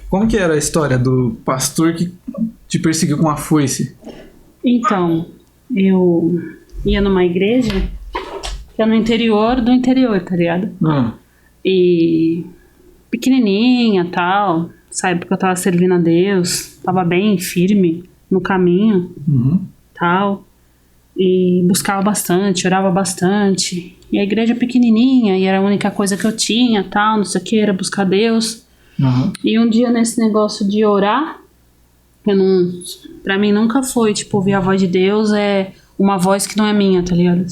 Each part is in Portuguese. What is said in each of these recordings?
Como que era a história do pastor que te perseguiu com uma foice? Então, eu ia numa igreja que é no interior do interior, tá ligado? E pequenininha e tal, sabe? Porque eu tava servindo a Deus, tava bem firme no caminho, tal. E buscava bastante, orava bastante. E a igreja pequenininha, e era a única coisa que eu tinha, tal, não sei o que, era buscar Deus. E um dia nesse negócio de orar, pra mim nunca foi, tipo, ouvir a voz de Deus é uma voz que não é minha, tá ligado?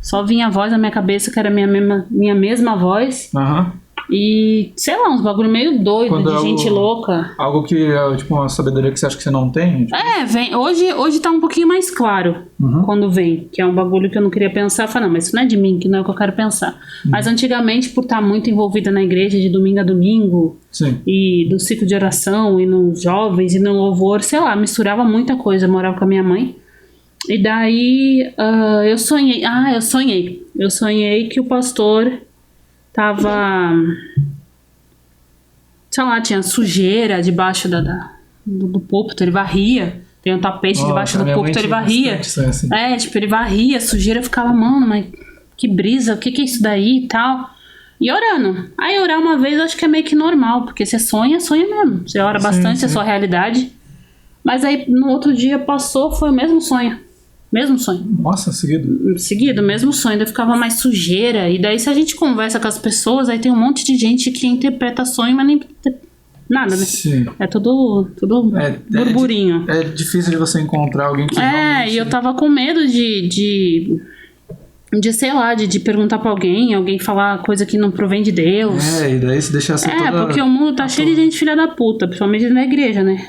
Só vinha a voz na minha cabeça que era minha mesma voz. E, sei lá, uns bagulho meio doido, quando de gente louca. Algo que é tipo uma sabedoria que você acha que você não tem? Tipo... vem. Hoje tá um pouquinho mais claro quando vem. Que é um bagulho que eu não queria pensar. Eu falei, não, mas isso não é de mim, que não é o que eu quero pensar. Mas antigamente, por estar muito envolvida na igreja de domingo a domingo, e do ciclo de oração, e nos jovens, e no louvor, sei lá, misturava muita coisa. Eu morava com a minha mãe. E daí eu sonhei. Eu sonhei que o pastor tava, sei lá, tinha sujeira debaixo do púlpito, ele varria. Tem um tapete debaixo do púlpito, ele varria. Assim. Tipo, ele varria, a sujeira ficava, mano, mas que brisa, o que é isso daí e tal. E orando. Aí orar uma vez eu acho que é meio que normal, porque você sonha mesmo. Você ora bastante, é sua realidade. Mas aí no outro dia passou, foi o mesmo sonho. Mesmo sonho. Nossa, seguido, mesmo sonho. Daí ficava mais sujeira. E daí se a gente conversa com as pessoas, aí tem um monte de gente que interpreta sonho, mas nem nada, né? Sim. É tudo burburinho. É difícil de você encontrar alguém que realmente... E eu tava com medo de sei lá, de perguntar pra alguém falar coisa que não provém de Deus. E daí se deixar assim toda... porque o mundo tá cheio de gente filha da puta, principalmente na igreja, né?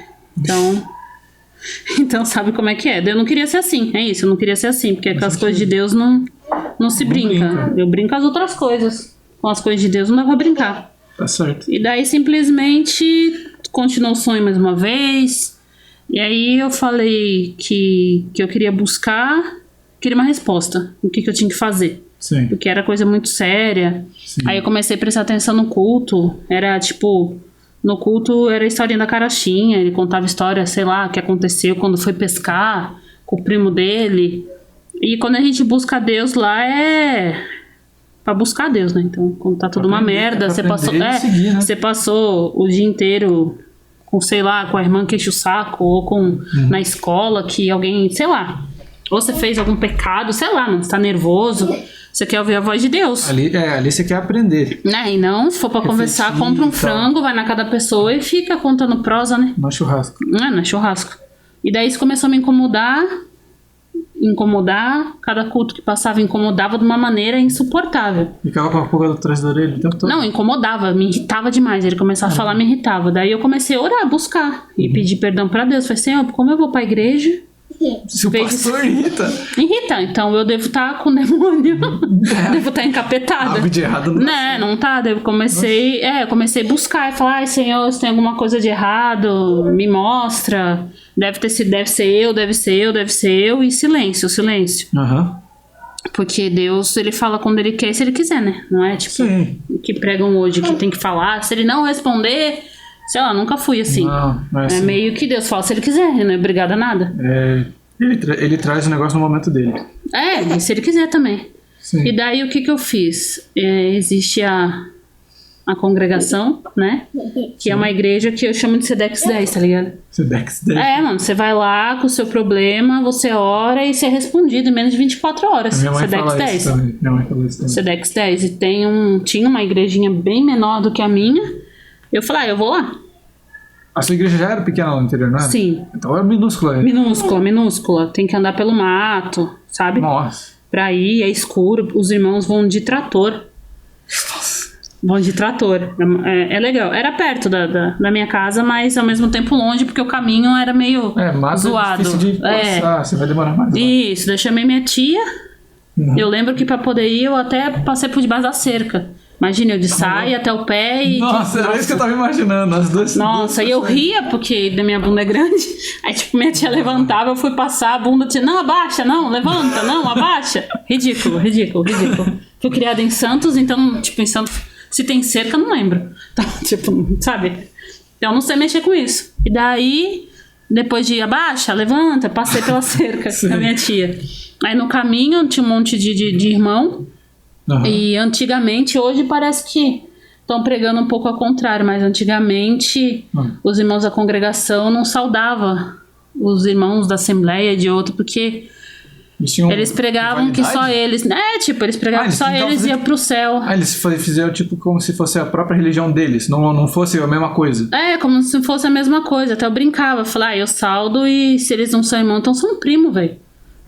Então sabe como é que é. Eu não queria ser assim, é isso, eu não queria ser assim, porque com as coisas de Deus não se brinca. Eu brinco com as outras coisas. Com as coisas de Deus não dá pra brincar. Tá certo. E daí simplesmente continuou o sonho mais uma vez. E aí eu falei que eu queria uma resposta. O que eu tinha que fazer. Sim. Porque era coisa muito séria. Sim. Aí eu comecei a prestar atenção no culto. Era tipo... No culto era a historinha da Carochinha, ele contava história, sei lá, o que aconteceu quando foi pescar com o primo dele. E quando a gente busca Deus lá é pra buscar Deus, né? Então, quando tá tudo uma merda, você passou o dia inteiro com, sei lá, com a irmã que enche o saco, ou na escola que alguém, sei lá, ou você fez algum pecado, sei lá, mano, você tá nervoso. Você quer ouvir a voz de Deus. Ali você quer aprender. E não, se for pra conversar, compra um frango, vai na casa da pessoa e fica contando prosa, né? No churrasco. No churrasco. E daí isso começou a me incomodar. Cada culto que passava incomodava de uma maneira insuportável. Ficava com a pulga atrás da orelha o tempo todo? Não, incomodava, me irritava demais. Ele começava a falar, me irritava. Daí eu comecei a orar, buscar e pedir perdão pra Deus. Falei, Senhor, como eu vou pra igreja... Se o pastor irrita, então eu devo estar com o demônio. Devo estar encapetada. Algo de errado não tá. Eu comecei a buscar e falar, ai Senhor, se tem alguma coisa de errado, me mostra. Deve ser eu, e silêncio. Porque Deus, ele fala quando ele quer e se ele quiser, né? Não é tipo o que pregam hoje, que tem que falar. Se ele não responder, sei lá, nunca fui assim. Não é assim. É meio que Deus fala se ele quiser, ele não é obrigado a nada. Ele traz o negócio no momento dele. E se ele quiser também. Sim. E daí o que eu fiz? Existe a congregação, né? Que é uma igreja que eu chamo de Sedex 10, tá ligado? Sedex 10? Mano, você vai lá com o seu problema, você ora e você é respondido em menos de 24 horas. Minha mãe Sedex fala 10. Isso também. Minha mãe fala isso também. Sedex 10. E tinha uma igrejinha bem menor do que a minha. Eu falei, eu vou lá. A sua igreja já era pequena lá no interior, não é? Sim. Então é minúscula. Minúscula. Tem que andar pelo mato, sabe? Nossa. Pra ir, é escuro. Os irmãos vão de trator. Vão de trator. É legal. Era perto da minha casa, mas ao mesmo tempo longe, porque o caminho era meio zoado. É difícil de passar, você vai demorar mais. Isso, daí eu chamei minha tia. Eu lembro que pra poder ir, eu até passei por debaixo da cerca. Imagina, eu de saia até o pé e... Nossa, era isso que eu tava imaginando, as duas. Nossa, e eu ria porque da minha bunda é grande. Aí, tipo, minha tia levantava, eu fui passar a bunda, tia, não, abaixa, não, levanta, não, abaixa. Ridículo. Fui criada em Santos, então, tipo, em Santos, se tem cerca, eu não lembro. Então, tipo, sabe? Então, eu não sei mexer com isso. E daí, depois de abaixa, levanta, passei pela cerca da minha tia. Aí, no caminho, tinha um monte de irmão. Uhum. E antigamente, hoje parece que estão pregando um pouco ao contrário, mas antigamente os irmãos da congregação não saudavam os irmãos da assembleia e de outro, porque eles pregavam que só eles... eles pregavam que só eles iam pro céu. Eles fizeram tipo como se fosse a própria religião deles, não fosse a mesma coisa. Como se fosse a mesma coisa. Até eu brincava, falei, eu saldo e se eles não são irmãos, então são primo, velho.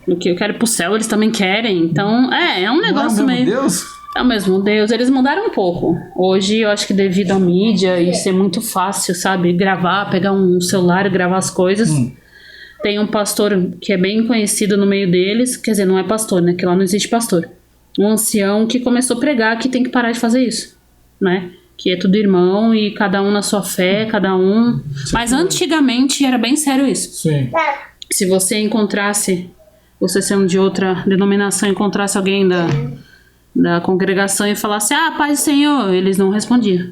O que eu quero ir pro céu, eles também querem. Então, é um negócio meio... Deus? É o mesmo Deus. Eles mudaram um pouco. Hoje, eu acho que devido à mídia e ser muito fácil, sabe? Gravar, pegar um celular e gravar as coisas. Tem um pastor que é bem conhecido no meio deles. Quer dizer, não é pastor, né? Que lá não existe pastor. Um ancião que começou a pregar que tem que parar de fazer isso, né? Que é tudo irmão e cada um na sua fé, cada um... Mas antigamente era bem sério isso. Sim. Se você encontrasse... Você sendo de outra denominação, encontrasse alguém da congregação e falasse, paz do Senhor, eles não respondiam.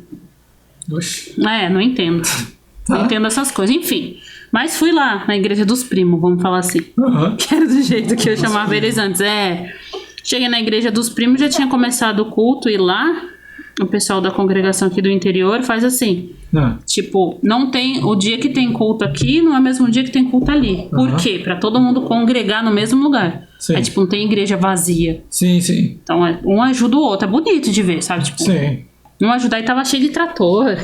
Oxi. Não entendo. Não entendo essas coisas. Enfim, mas fui lá na igreja dos primos, vamos falar assim. Que era do jeito que eu chamava eles antes. Cheguei na igreja dos primos, já tinha começado o culto e lá o pessoal da congregação aqui do interior faz assim. Tipo, não tem... O dia que tem culto aqui não é o mesmo dia que tem culto ali. Por quê? Pra todo mundo congregar no mesmo lugar. Sim. Tipo, não tem igreja vazia. Sim, sim. Então, um ajuda o outro. É bonito de ver, sabe? Tipo, sim. Um ajudar e tava cheio de trator.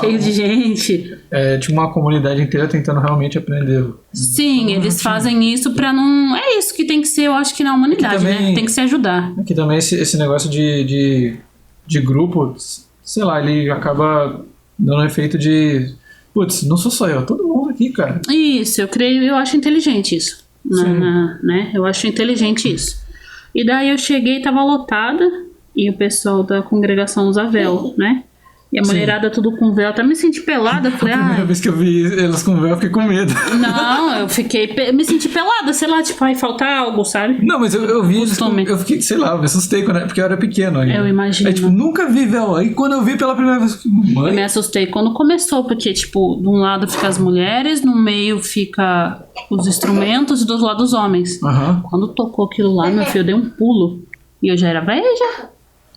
Cheio de gente. Tinha uma comunidade inteira tentando realmente aprender. Sim, eles fazem isso pra não... É isso que tem que ser, eu acho que na humanidade, também, né? Tem que se ajudar. Aqui também esse negócio de grupo, sei lá, ele acaba dando um efeito de... Putz, não sou só eu, todo mundo aqui, cara. Isso, eu acho inteligente isso. Né? Eu acho inteligente isso. E daí eu cheguei, tava lotada, e o pessoal da congregação usa véu, né? E a mulherada tudo com véu. Até me senti pelada. Falei, a primeira vez que eu vi elas com véu, eu fiquei com medo. Não, eu me senti pelada, sei lá, tipo, falta algo, sabe? Não, mas eu vi eles eu fiquei, sei lá, eu me assustei porque eu era pequeno ainda. Eu imagino. Tipo, nunca vi véu. Aí quando eu vi pela primeira vez, eu me assustei quando começou, porque, tipo, de um lado fica as mulheres, no meio fica os instrumentos e do lado os homens. Quando tocou aquilo lá, meu filho, eu dei um pulo. E eu já era velha, já.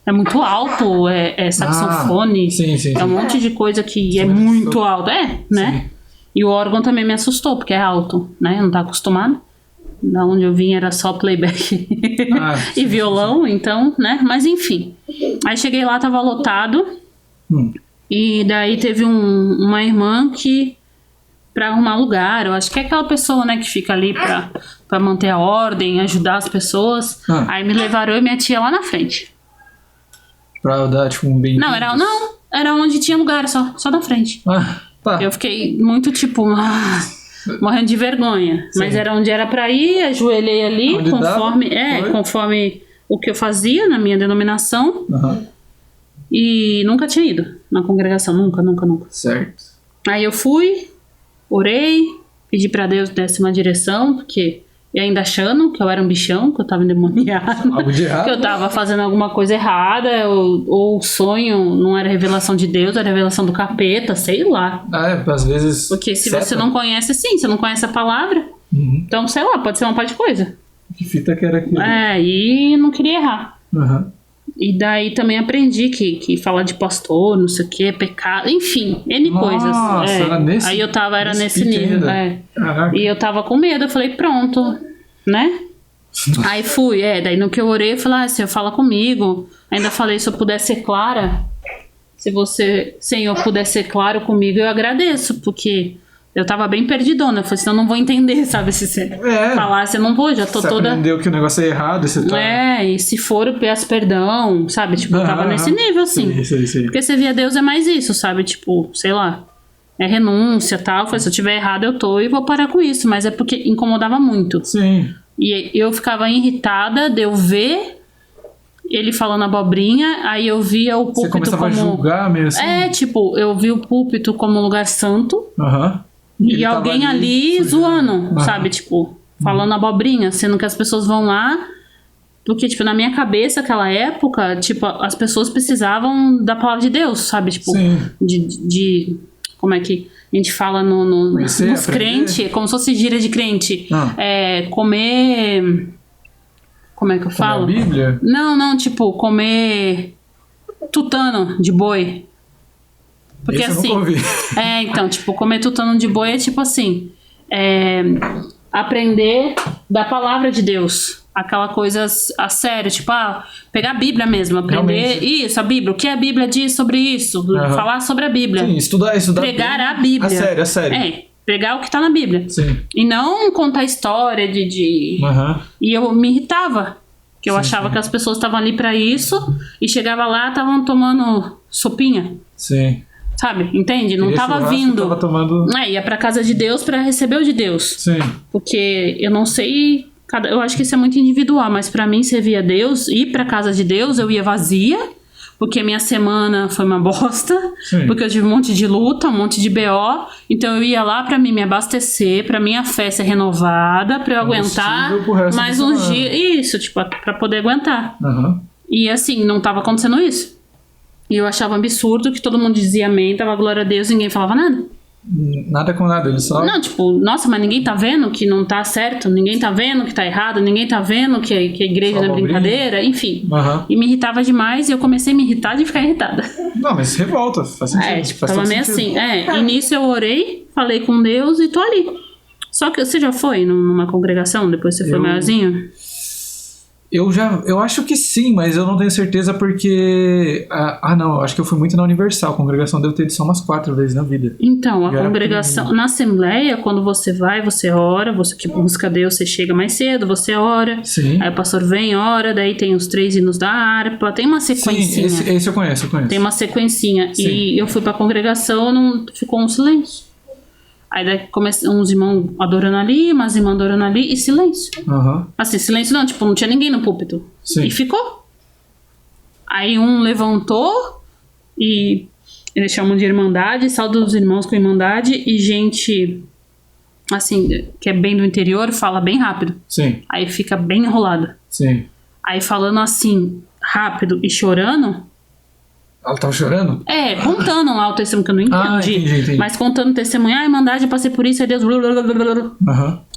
É muito alto, é saxofone, sim, um monte de coisa que é muito alto, né? Sim. E o órgão também me assustou, porque é alto, né? Eu não tava acostumado. Da onde eu vim era só playback e violão, então, né? Mas enfim. Aí cheguei lá, tava lotado. E daí teve uma irmã que... Pra arrumar lugar, eu acho que é aquela pessoa, né, que fica ali pra manter a ordem, ajudar as pessoas. Aí me levaram eu e minha tia lá na frente. Pra dar, tipo, um bem... Não, era onde tinha lugar, só da frente. Tá. Eu fiquei muito, tipo, morrendo de vergonha. Sim. Mas era onde era pra ir, ajoelhei ali, onde conforme o que eu fazia na minha denominação. E nunca tinha ido na congregação, nunca. Certo. Aí eu fui, orei, pedi pra Deus desse uma direção, porque... E ainda achando que eu era um bichão, que eu tava endemoniado, algo de errado, que eu tava fazendo alguma coisa errada, ou o sonho não era revelação de Deus, era revelação do capeta, sei lá. Às vezes... Porque se você não conhece, você não conhece a palavra, então, sei lá, pode ser uma parte de coisa. Que fita que era aquilo? E não queria errar. E daí também aprendi que falar de pastor, não sei o que, é pecado, enfim, N coisas. Aí eu tava, era nesse nível. E eu tava com medo, eu falei, pronto, né? Aí fui, daí no que eu orei, eu falei, Senhor, fala comigo. Ainda falei, se eu puder ser clara, se você, Senhor, puder ser claro comigo, eu agradeço, porque... Eu tava bem perdidona, eu falei, senão eu não vou entender, sabe? Se você falasse, eu não vou, já tô você toda... Você aprendeu que o negócio é errado, você tá... e se for, eu peço perdão, sabe? Tipo, eu tava nesse nível, assim. Sim. Porque servir a Deus é mais isso, sabe? Tipo, sei lá, é renúncia e tal. Eu falei, se eu tiver errado, eu tô e vou parar com isso. Mas é porque incomodava muito. Sim. E eu ficava irritada de eu ver ele falando abobrinha, aí eu via o púlpito Você começava a julgar mesmo assim? tipo, eu vi o púlpito como um lugar santo. E alguém ali zoando, sabe? Tipo, falando abobrinha, sendo que as pessoas vão lá. Porque, tipo, na minha cabeça, aquela época, tipo, as pessoas precisavam da palavra de Deus, sabe? Tipo, de como é que a gente fala nos crentes, como se fosse gíria de crente. Comer... Como é que eu falo? Comer a Bíblia? Não, tipo, comer tutano de boi. Porque esse assim... eu nunca ouvi. Então, tipo, comer tutano de boi é tipo assim... aprender da palavra de Deus. Aquela coisa a sério, tipo, pegar a Bíblia mesmo, aprender realmente. Isso, a Bíblia, o que a Bíblia diz sobre isso, falar sobre a Bíblia. Sim, estudar pregar a Bíblia. A sério. Pregar o que tá na Bíblia. Sim. E não contar história de... E eu me irritava, que eu achava que as pessoas estavam ali pra isso, e chegava lá, estavam tomando sopinha. Sim. Sabe? Entende? Não tava vindo. Tava tomando... Ia pra casa de Deus pra receber o de Deus. Sim. Porque eu não sei... Eu acho que isso é muito individual, mas pra mim servir a Deus, ir pra casa de Deus, eu ia vazia, porque minha semana foi uma bosta, porque eu tive um monte de luta, um monte de BO, então eu ia lá pra mim me abastecer, pra minha fé ser renovada, pra eu aguentar mais uns dias, isso, tipo, pra poder aguentar. E assim, não tava acontecendo isso. E eu achava absurdo que todo mundo dizia amém, tava glória a Deus e ninguém falava nada. Nada com nada, ele só... Não, tipo, nossa, mas ninguém tá vendo que não tá certo, ninguém tá vendo que tá errado, ninguém tá vendo que a igreja não é brincadeira, enfim. E me irritava demais e eu comecei a me irritar de ficar irritada. Não, mas revolta, faz sentido. Tipo, tava meio assim. E nisso eu orei, falei com Deus e tô ali. Só que você já foi numa congregação, depois você foi maiorzinho? Eu acho que sim, mas eu não tenho certeza porque... não, eu acho que eu fui muito na Universal. A congregação deve ter ido só umas 4 vezes na vida. Então, a congregação... Na Assembleia, quando você vai, você ora, você que busca Deus, você chega mais cedo, você ora. Sim. Aí o pastor vem, ora, daí tem os 3 hinos da harpa, tem uma sequencinha. Sim, esse eu conheço. Tem uma sequencinha. Sim. E eu fui pra congregação, ficou um silêncio. Aí daí uns irmãos adorando ali, umas irmãs adorando ali, e silêncio. Assim, silêncio não, tipo, não tinha ninguém no púlpito. Sim. E ficou. Aí um levantou, e eles chamam de irmandade, saldo dos irmãos com irmandade, e gente, assim, que é bem do interior, fala bem rápido. Sim. Aí fica bem enrolado. Sim. Aí falando assim, rápido e chorando... Ela tava chorando? Contando lá o testemunho que eu não entendi. Entendi. Mas contando o testemunho, irmandade, eu passei por isso, aí Deus...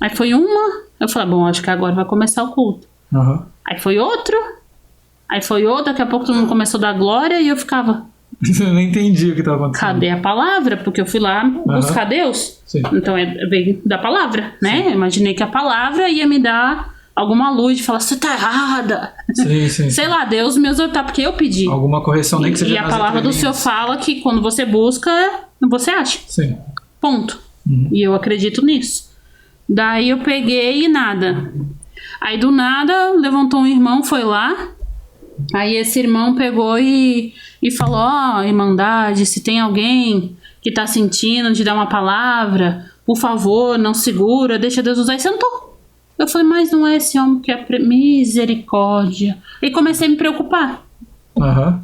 Aí foi uma, eu falei, bom, acho que agora vai começar o culto. Aí foi outro, daqui a pouco todo mundo começou a dar glória e eu ficava... Eu não entendi o que tava acontecendo. Cadê a palavra? Porque eu fui lá buscar Deus. Sim. Então veio da palavra, né? Eu imaginei que a palavra ia me dar... alguma luz de falar, você tá errada. Sim. Sei lá, Deus me exortar, porque eu pedi. Alguma correção, nem que seja. E a palavra do Senhor fala que quando você busca, você acha. Sim. Ponto. E eu acredito nisso. Daí eu peguei e nada. Aí do nada, levantou um irmão, foi lá. Aí esse irmão pegou e falou, irmandade, se tem alguém que tá sentindo de dar uma palavra, por favor, não segura, deixa Deus usar. E sentou. Eu falei, mas não é esse homem que é misericórdia. E comecei a me preocupar.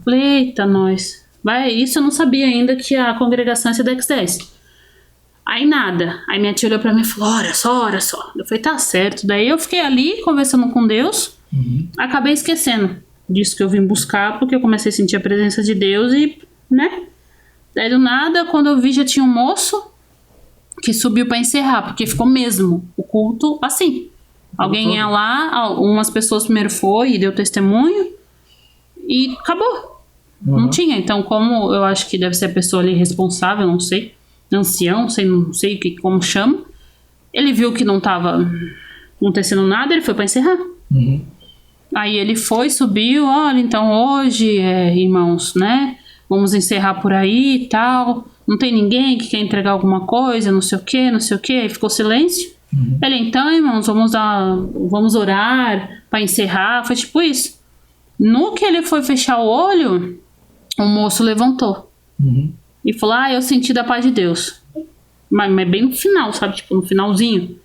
Falei, eita, nós. Isso eu não sabia ainda que a congregação é CDX 10. Aí nada. Aí minha tia olhou pra mim e falou, ora só. Eu falei, tá certo. Daí eu fiquei ali conversando com Deus. Acabei esquecendo disso que eu vim buscar, porque eu comecei a sentir a presença de Deus e, né? Daí do nada, quando eu vi, já tinha um moço que subiu pra encerrar, porque ficou mesmo o culto assim. Alguém ia lá, umas pessoas primeiro foi e deu testemunho e acabou. Não tinha. Então, como eu acho que deve ser a pessoa ali responsável, não sei, ancião, não sei como chama, ele viu que não estava acontecendo nada, ele foi para encerrar. Aí ele foi, subiu, olha, então hoje, irmãos, né, vamos encerrar por aí e tal, não tem ninguém que quer entregar alguma coisa, não sei o que, aí ficou silêncio. Ele, então, irmãos, vamos orar para encerrar. Foi tipo isso. No que ele foi fechar o olho, o moço levantou e falou, eu senti da paz de Deus. Mas bem no final, sabe? Tipo, no finalzinho.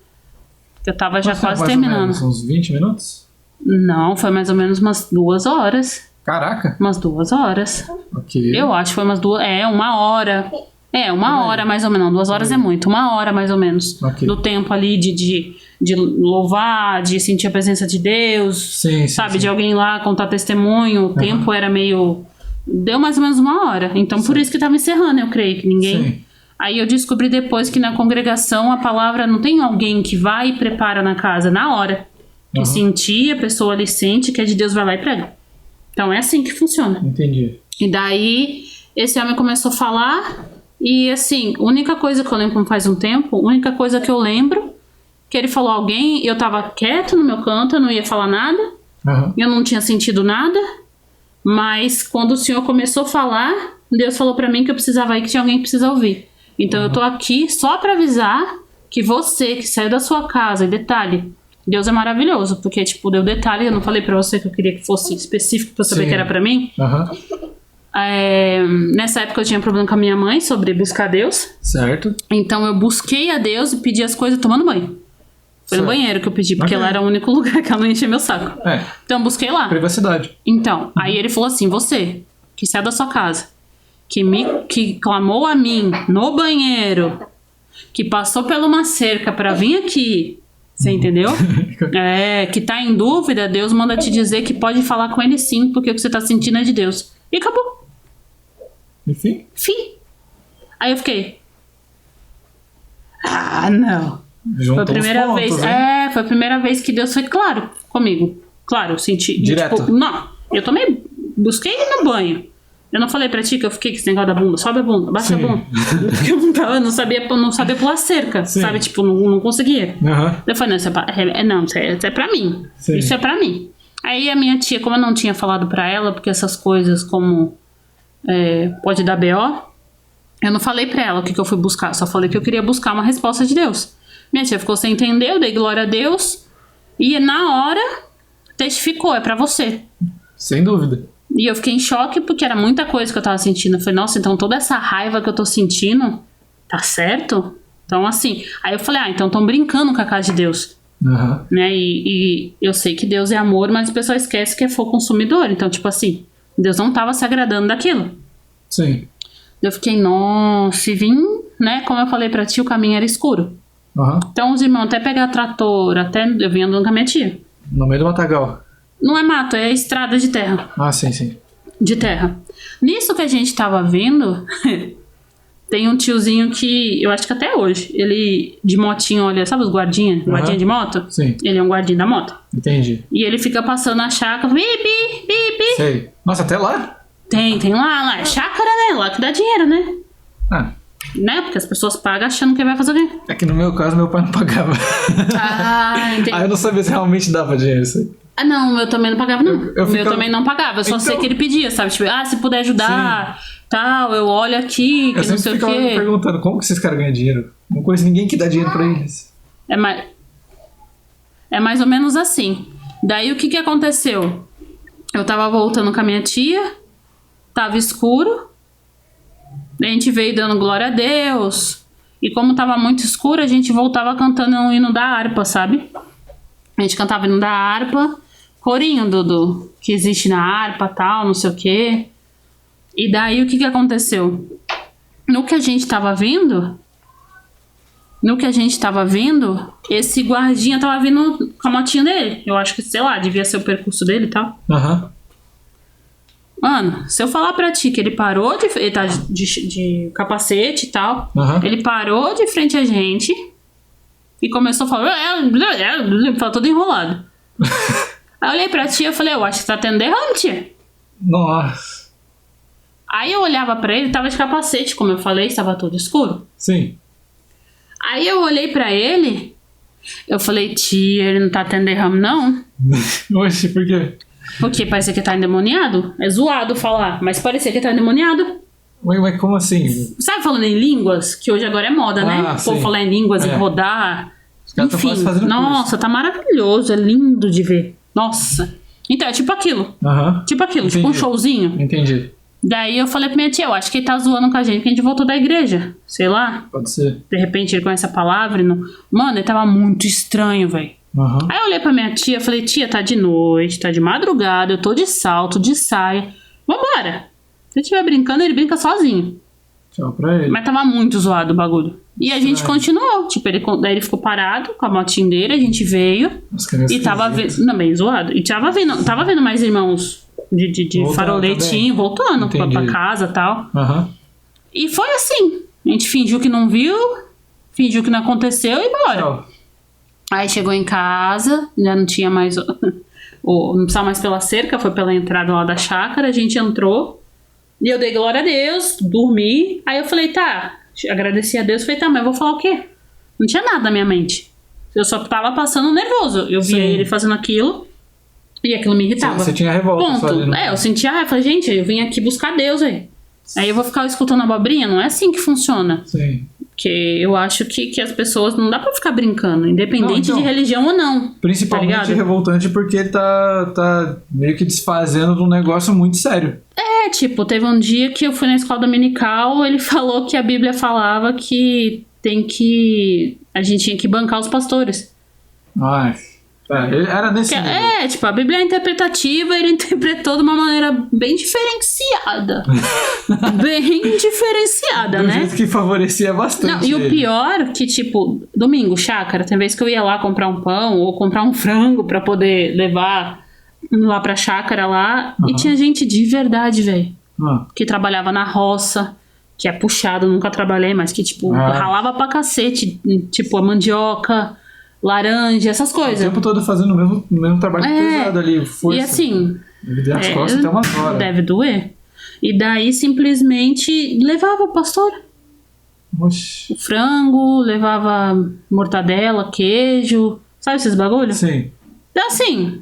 Que eu tava já quase terminando. Uns 20 minutos? Não, foi mais ou menos umas 2 horas. Caraca. Umas 2 horas. Ok. Eu acho que foi umas 2... 1 hora. 1 hora mais ou menos. Não, 2 horas é muito. 1 hora mais ou menos. Ok. Do tempo ali de louvar, de sentir a presença de Deus. Sim, sabe? sim. De alguém lá contar testemunho. O tempo era meio... Deu mais ou menos 1 hora. Então, por isso que tava encerrando, eu creio. Que ninguém... Sim. Aí eu descobri depois que na congregação a palavra não tem alguém que vai e prepara na casa na hora. Que sentir, a pessoa ali sente que é de Deus, vai lá e prega. Então é assim que funciona. Entendi. E daí esse homem começou a falar e assim, a única coisa que eu lembro como faz um tempo, a única coisa que eu lembro que ele falou alguém, eu tava quieto no meu canto, eu não ia falar nada, eu não tinha sentido nada, mas quando o senhor começou a falar, Deus falou pra mim que eu precisava ir, que tinha alguém que precisa ouvir. Então eu tô aqui só pra avisar que você que saiu da sua casa, e detalhe, Deus é maravilhoso, porque tipo, deu detalhe, eu não falei pra você que eu queria que fosse específico pra eu saber que era pra mim. Nessa época eu tinha problema com a minha mãe sobre buscar Deus. Certo. Então eu busquei a Deus e pedi as coisas tomando banho. Foi no banheiro que eu pedi, porque lá era o único lugar que ela não enchia meu saco. Então eu busquei lá. Privacidade. Então, aí ele falou assim, você que saiu da sua casa, que clamou a mim no banheiro, que passou por uma cerca pra vir aqui, você entendeu? Que tá em dúvida, Deus manda te dizer que pode falar com ele sim, porque o que você tá sentindo é de Deus. E acabou. Enfim. Fim. Aí eu fiquei... não. Juntou foi a primeira pontos, vez. hein? Foi a primeira vez que Deus foi claro comigo. Claro, eu senti. Direto. Tipo, não. Eu tomei. Busquei ele no banho. Eu não falei pra ti que eu fiquei com esse negócio da bunda. Sobe a bunda, baixa a bunda. Porque eu não sabia pular cerca. Sim. Sabe? Tipo, não conseguia. Eu falei, não, isso é pra mim. Sim. Isso é pra mim. Aí a minha tia, como eu não tinha falado pra ela, porque essas coisas como pode dar BO, eu não falei pra ela o que eu fui buscar. Só falei que eu queria buscar uma resposta de Deus. Minha tia ficou sem entender, eu dei glória a Deus. E na hora, testificou, é pra você. Sem dúvida. E eu fiquei em choque porque era muita coisa que eu tava sentindo. Eu falei, nossa, então toda essa raiva que eu tô sentindo, tá certo? Então assim, aí eu falei, então tão brincando com a casa de Deus. Né? E eu sei que Deus é amor, mas o pessoal esquece que é fogo consumidor. Então tipo assim, Deus não tava se agradando daquilo. Sim. Eu fiquei, nossa, se vim, né? Como eu falei pra ti, o caminho era escuro. Então os irmãos até pegar trator, até eu vinha andando com a minha tia. No meio do matagal. Não é mato, é estrada de terra. Sim. De terra. Nisso que a gente tava vendo, tem um tiozinho que, eu acho que até hoje, ele de motinho, olha, sabe os guardinha? Guardinha de moto? Sim. Ele é um guardinha da moto. Entendi. E ele fica passando a chácara, bip. Sei. Nossa, até lá? Tem lá. É chácara, né? Lá que dá dinheiro, né? Né? Porque as pessoas pagam achando que vai fazer o quê? É que no meu caso, meu pai não pagava. Entendi. Aí eu não sabia se realmente dava dinheiro isso aí. Não, o meu também não pagava, não. Eu o meu também não pagava. Eu só sei que ele pedia, sabe? Tipo, se puder ajudar, tal, eu olho aqui, que não sei o quê. Eu sempre ficava me perguntando, como que esses caras ganham dinheiro? Não conheço ninguém que dá dinheiro pra eles. É mais ou menos assim. Daí o que aconteceu? Eu tava voltando com a minha tia, tava escuro, a gente veio dando glória a Deus, e como tava muito escuro, a gente voltava cantando o hino da harpa, sabe? A gente cantava o hino da harpa, corinho do que existe na harpa, tal, não sei o quê. E daí o que aconteceu? No que a gente tava vindo, esse guardinha tava vindo com a motinha dele. Eu acho que, sei lá, devia ser o percurso dele e tal. Mano, se eu falar pra ti que ele parou ele tá de capacete e tal, ele parou de frente a gente e começou a falar, falou todo enrolado. Aí eu olhei pra tia e falei, eu acho que tá tendo derrame, tia. Nossa. Aí eu olhava pra ele, tava de capacete, como eu falei, estava todo escuro. Sim. Aí eu olhei pra ele, eu falei, tia, ele não tá tendo derrame, não? Oxe, por quê? Porque parecia que tá endemoniado. É zoado falar, mas parecia que tá endemoniado. Mas como assim? Sabe falando em línguas? Que hoje agora é moda, né? O povo falar em línguas e rodar. Enfim, nossa, tá maravilhoso, é lindo de ver. Nossa. Então, é tipo aquilo. Tipo aquilo, Entendi. tipo um showzinho. Entendi. Daí eu falei pra minha tia, eu acho que ele tá zoando com a gente, que a gente voltou da igreja. Sei lá. Pode ser. De repente ele conhece a palavra e não... Mano, ele tava muito estranho, velho. Uhum. Aí eu olhei pra minha tia, falei, tia, tá de noite, tá de madrugada, eu tô de salto, de saia. Vambora. Se ele estiver brincando, ele brinca sozinho. Tchau pra ele. Mas tava muito zoado o bagulho. E a gente continuou. Tipo, daí ele ficou parado com a motinha dele, a gente veio. E tava vendo. Não, bem zoado. E tava vendo mais irmãos de faroletinho voltando pra casa e tal. Uhum. E foi assim. A gente fingiu que não viu, fingiu que não aconteceu e bora. Tchau. Aí chegou em casa, já não tinha mais. Não precisava mais pela cerca, foi pela entrada lá da chácara, a gente entrou. E eu dei glória a Deus, dormi. Aí eu falei, tá, agradeci a Deus. Falei, tá, mas eu vou falar o quê? Não tinha nada na minha mente. Eu só tava passando nervoso. Eu via ele fazendo aquilo e aquilo me irritava. Você tinha revolta. Ponto. Eu sentia raiva. Falei, gente, eu vim aqui buscar Deus aí. Aí eu vou ficar escutando abobrinha? Não é assim que funciona. Sim. Porque eu acho que as pessoas não dá pra ficar brincando, independente de religião ou não. Principalmente revoltante porque tá meio que desfazendo de um negócio muito sério. Tipo, teve um dia que eu fui na escola dominical, ele falou que a Bíblia falava que a gente tinha que bancar os pastores. Era nesse nível. Tipo, a Bíblia é interpretativa, ele interpretou de uma maneira bem diferenciada. Bem diferenciada, Do né? jeito que favorecia bastante. Não, e o pior que, tipo, domingo, chácara, tem vez que eu ia lá comprar um pão ou comprar um frango pra poder levar lá pra chácara lá, e tinha gente de verdade, velho, que trabalhava na roça, que é puxado, nunca trabalhei, mas que, tipo, ralava pra cacete, tipo, a mandioca, laranja, essas coisas. O tempo todo fazendo o mesmo trabalho pesado ali, força. E assim... Deve doer as costas até umas horas. Deve doer. E daí, simplesmente, levava o pastor. Oxi. O frango, levava mortadela, queijo, sabe esses bagulhos? Sim. Então, assim,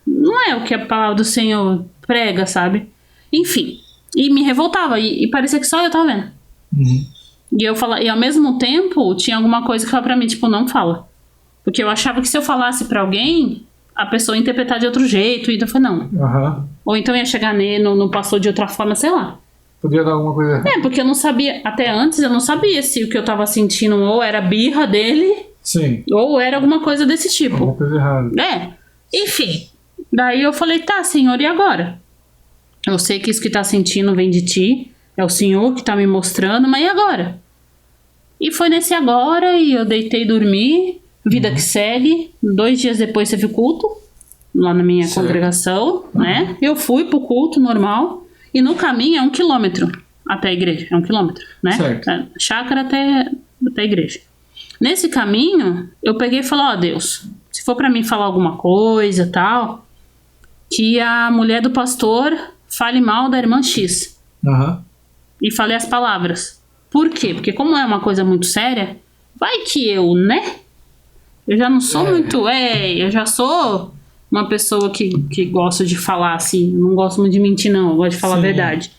não é o que a palavra do Senhor prega, sabe? Enfim, e me revoltava, e parecia que só eu tava vendo. Uhum. E ao mesmo tempo, tinha alguma coisa que falava pra mim, tipo, não fala. Porque eu achava que se eu falasse pra alguém, a pessoa ia interpretar de outro jeito, então eu falei, não. Uhum. Ou então ia chegar no pastor de outra forma, sei lá. Podia dar alguma coisa errada. Porque eu não sabia, até antes eu não sabia se o que eu tava sentindo ou era birra dele, sim, ou era alguma coisa desse tipo. alguma coisa errada. Enfim. Daí eu falei, tá, Senhor, e agora? Eu sei que isso que tá sentindo vem de ti, é o Senhor que tá me mostrando, mas e agora? E foi nesse agora, e eu deitei e dormi, vida que segue. 2 dias depois teve o culto, lá na minha congregação, né? Eu fui pro culto normal, e no caminho é 1 quilômetro até a igreja, é 1 quilômetro, né? Certo. Chácara até a igreja. Nesse caminho, eu peguei e falei, ó, Deus, se for pra mim falar alguma coisa, tal, que a mulher do pastor fale mal da irmã X. Uhum. E falei as palavras. Por quê? Porque como é uma coisa muito séria, vai que eu, né? Eu já não sou muito... eu já sou uma pessoa que gosta de falar assim. Não gosto muito de mentir, não. Eu gosto de falar a verdade.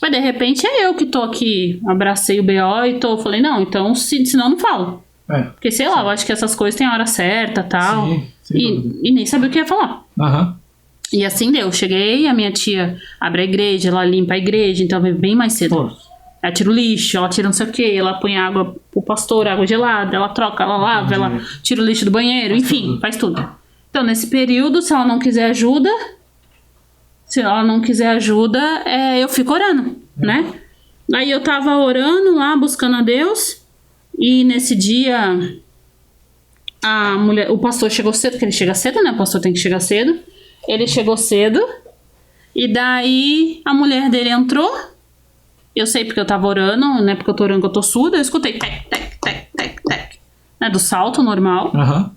Mas de repente é eu que tô aqui, abracei o BO e falei, não, então senão eu não falo. Porque sei lá, eu acho que essas coisas têm a hora certa e tal. E nem sabia o que ia falar. Uhum. E assim deu. Cheguei, a minha tia abre a igreja, ela limpa a igreja, então veio bem mais cedo. Ela tira o lixo, ela tira não sei o que, ela põe água pro pastor, água gelada, ela troca, ela lava, ela tira o lixo do banheiro, enfim, faz tudo. Então, nesse período, se ela não quiser ajuda, eu fico orando, né? Aí eu tava orando lá, buscando a Deus, e nesse dia o pastor chegou cedo, porque ele chega cedo, né? O pastor tem que chegar cedo. Ele chegou cedo, e daí a mulher dele entrou. Eu sei porque eu tava orando, não é porque eu tô orando que eu tô surda. Eu escutei tec, tec, tec, tec, tec, né? Do salto normal. Uhum.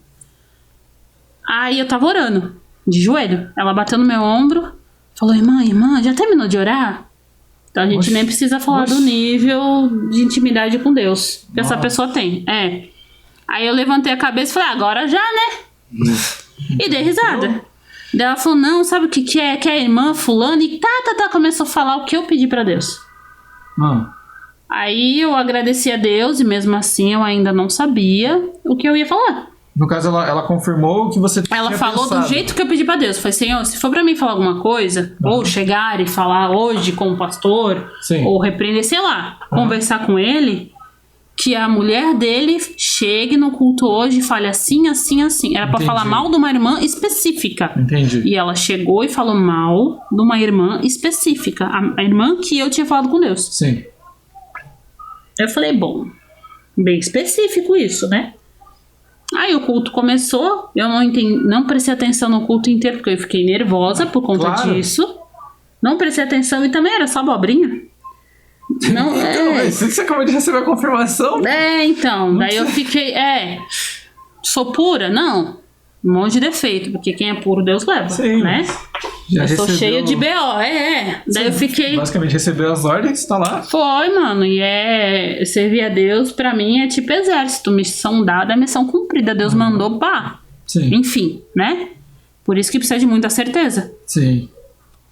Aí eu tava orando, de joelho. Ela bateu no meu ombro, falou, irmã, já terminou de orar? Então a gente nem precisa falar do nível de intimidade com Deus que essa pessoa tem. Aí eu levantei a cabeça e falei, agora já, né? E dei risada. Daí ela falou, não, sabe o que é? Que é a irmã fulana. E começou a falar o que eu pedi pra Deus. Aí eu agradeci a Deus e mesmo assim eu ainda não sabia o que eu ia falar. No caso, ela confirmou o que você tinha pensado. Ela falou do jeito que eu pedi pra Deus. Falei, Senhor, se for pra mim falar alguma coisa, ou chegar e falar hoje com o pastor, ou repreender, sei lá, conversar com ele, que a mulher dele chegue no culto hoje e fale assim, assim, assim. Era pra Entendi. falar mal de uma irmã específica. Entendi. E ela chegou e falou mal de uma irmã específica. A irmã que eu tinha falado com Deus. Sim. Eu falei, bom, bem específico isso, né? Aí o culto começou, eu não prestei atenção no culto inteiro, porque eu fiquei nervosa por conta Claro. disso. Não prestei atenção e também era só abobrinha. Não, Então, mas você acabou de receber a confirmação? então, daí eu fiquei, sou pura? Não. Um monte de defeito, porque quem é puro Deus leva, Sim. né? Já Eu sou recebeu- cheia de BO, Daí eu fiquei... Basicamente recebeu as ordens, tá lá. Foi, mano, e servir a Deus pra mim é tipo exército, missão dada é missão cumprida, Deus mandou, pá. Sim. Enfim, né? Por isso que precisa de muita certeza. Sim.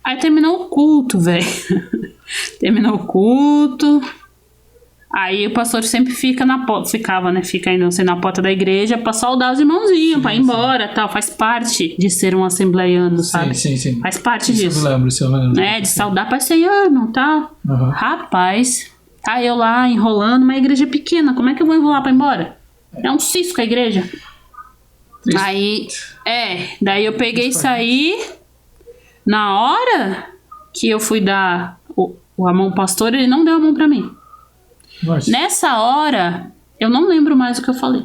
Aí terminou o culto, velho. Terminou o culto. Aí o pastor sempre fica na porta, ficava, né? Fica ainda assim na porta da igreja pra saudar os irmãozinhos, pra ir embora, tal. Faz parte de ser um assembleiano, sabe? Sim. Faz parte Isso disso. eu me lembro. De saudar para Senhor, irmão, tal. Uhum. Rapaz, tá eu lá enrolando uma igreja pequena. Como é que eu vou enrolar pra ir embora? É um cisco a igreja. Triste. Aí, daí eu peguei e saí. Na hora que eu fui dar a mão ao pastor, ele não deu a mão pra mim. Nossa. Nessa hora, eu não lembro mais o que eu falei.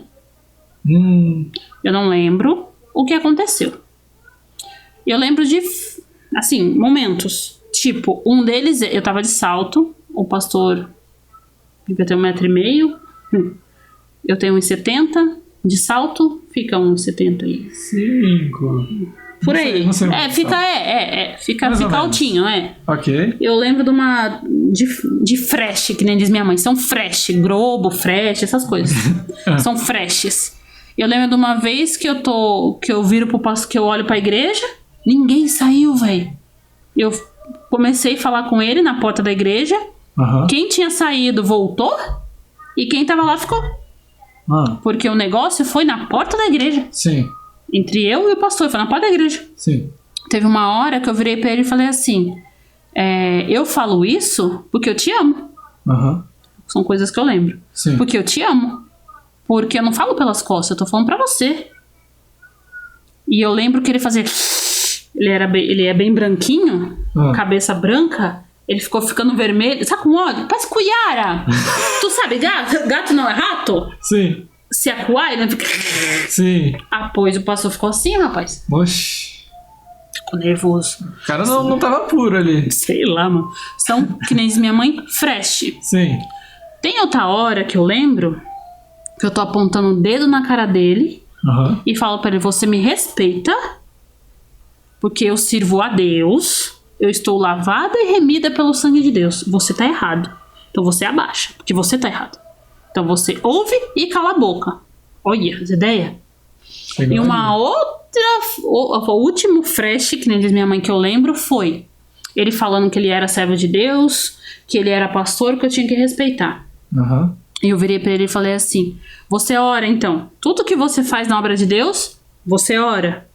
Eu não lembro o que aconteceu. Eu lembro de, assim, momentos. Tipo, um deles, eu tava de salto. O pastor devia ter 1,5 m. Eu tenho 1,70 m. De salto, fica 1,70 aí. 5. Por Não aí. sei, não sei Fica Mais ou menos. altinho, Ok. Eu lembro de uma. De fresh, que nem diz minha mãe. São fresh, globo, fresh, essas coisas. São freshes. Eu lembro de uma vez que eu viro pro pastor, que eu olho pra igreja, ninguém saiu, velho. Eu comecei a falar com ele na porta da igreja. Aham. Quem tinha saído voltou e quem tava lá ficou. Porque o negócio foi na porta da igreja. Sim. Entre eu e o pastor, foi na porta da igreja. Sim. Teve uma hora que eu virei pra ele e falei assim: eu falo isso porque eu te amo. Aham. São coisas que eu lembro. Sim. Porque eu te amo. Porque eu não falo pelas costas, eu tô falando pra você. E eu lembro que ele fazia. Ele é bem branquinho, cabeça branca. Ele ficou ficando vermelho. Sabe com óleo? Parece cuiara. Tu sabe gato? Gato não é rato? Sim. Se acuar, ele fica. Sim. Ah, pois o pastor ficou assim, rapaz. Oxi. Ficou nervoso. O cara não tava puro ali. Sei lá, mano. São, que nem diz minha mãe, fresh. Sim. Tem outra hora que eu lembro que eu tô apontando o dedo na cara dele Aham. e falo pra ele: você me respeita, porque eu sirvo a Deus, eu estou lavada e remida pelo sangue de Deus. Você tá errado. Então você abaixa, porque você tá errado. Então você ouve e cala a boca. Olha, as ideias. E uma outra, o último fresh, que nem diz minha mãe, que eu lembro, foi ele falando que ele era servo de Deus, que ele era pastor, que eu tinha que respeitar. Aham. E eu virei pra ele e falei assim: você ora então? Tudo que você faz na obra de Deus, você ora?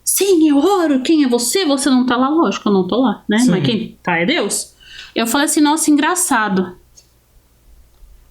Sim, eu oro. Quem é você? Você não tá lá? Lógico, eu não tô lá, né? Sim. Mas quem tá é Deus. Eu falei assim: nossa, engraçado.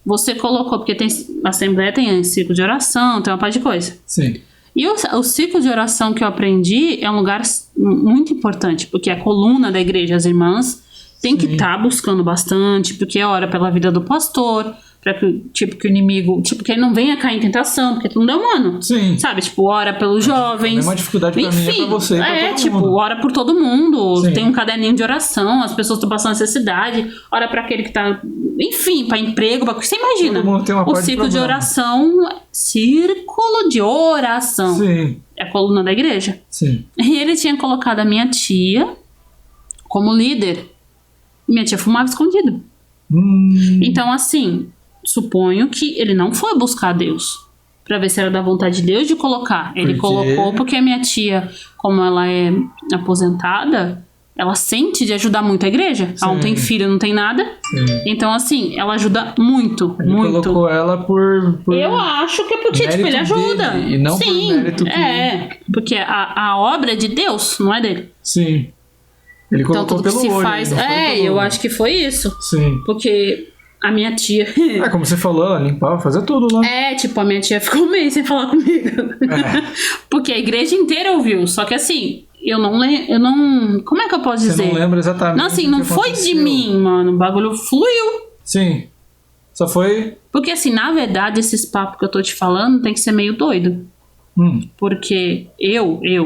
Você colocou, porque tem assembleia, tem ciclo de oração, tem uma parte de coisa. Sim. E o ciclo de oração que eu aprendi é um lugar muito importante, porque é a coluna da igreja, as irmãs têm que estar buscando bastante, porque ora pela vida do pastor, para que o inimigo, que ele não venha cair em tentação, porque tudo é humano. Sim. Sabe, ora pelos jovens. É uma dificuldade pra mim, é pra você, pra todo mundo. Ora por todo mundo. Sim. Tem um caderninho de oração, as pessoas estão passando necessidade, ora para aquele que tá, enfim, para emprego, você imagina. Todo mundo tem uma O parte de ciclo de problema. oração, círculo de oração. Sim. É a coluna da igreja. Sim. E ele tinha colocado a minha tia como líder. E minha tia fumava escondido. Então, assim, suponho que ele não foi buscar Deus pra ver se era da vontade de Deus de colocar. Ele colocou porque a minha tia, como ela é aposentada, ela sente de ajudar muito a igreja. Ela não tem filho, não tem nada. Sim. Então, assim, ela ajuda muito, Ele muito. colocou ela por Eu acho que é porque, tipo, ele mérito ajuda. dele, e não por Sim, mérito que- porque a obra é de Deus, não é dele. Sim. Ele Então colocou tudo que pelo se olho. faz. não foi pelo Eu olho. acho que foi isso. Sim. Porque A minha tia... Como você falou, ela limpava, fazia tudo lá. Tipo, a minha tia ficou meio sem falar comigo. Porque a igreja inteira ouviu. Só que assim, eu não... Como é que eu posso dizer? Você não lembra exatamente. Não, assim, não foi de mim, mano. O bagulho fluiu. Sim. Só foi... Porque assim, na verdade, esses papos que eu tô te falando tem que ser meio doido. Porque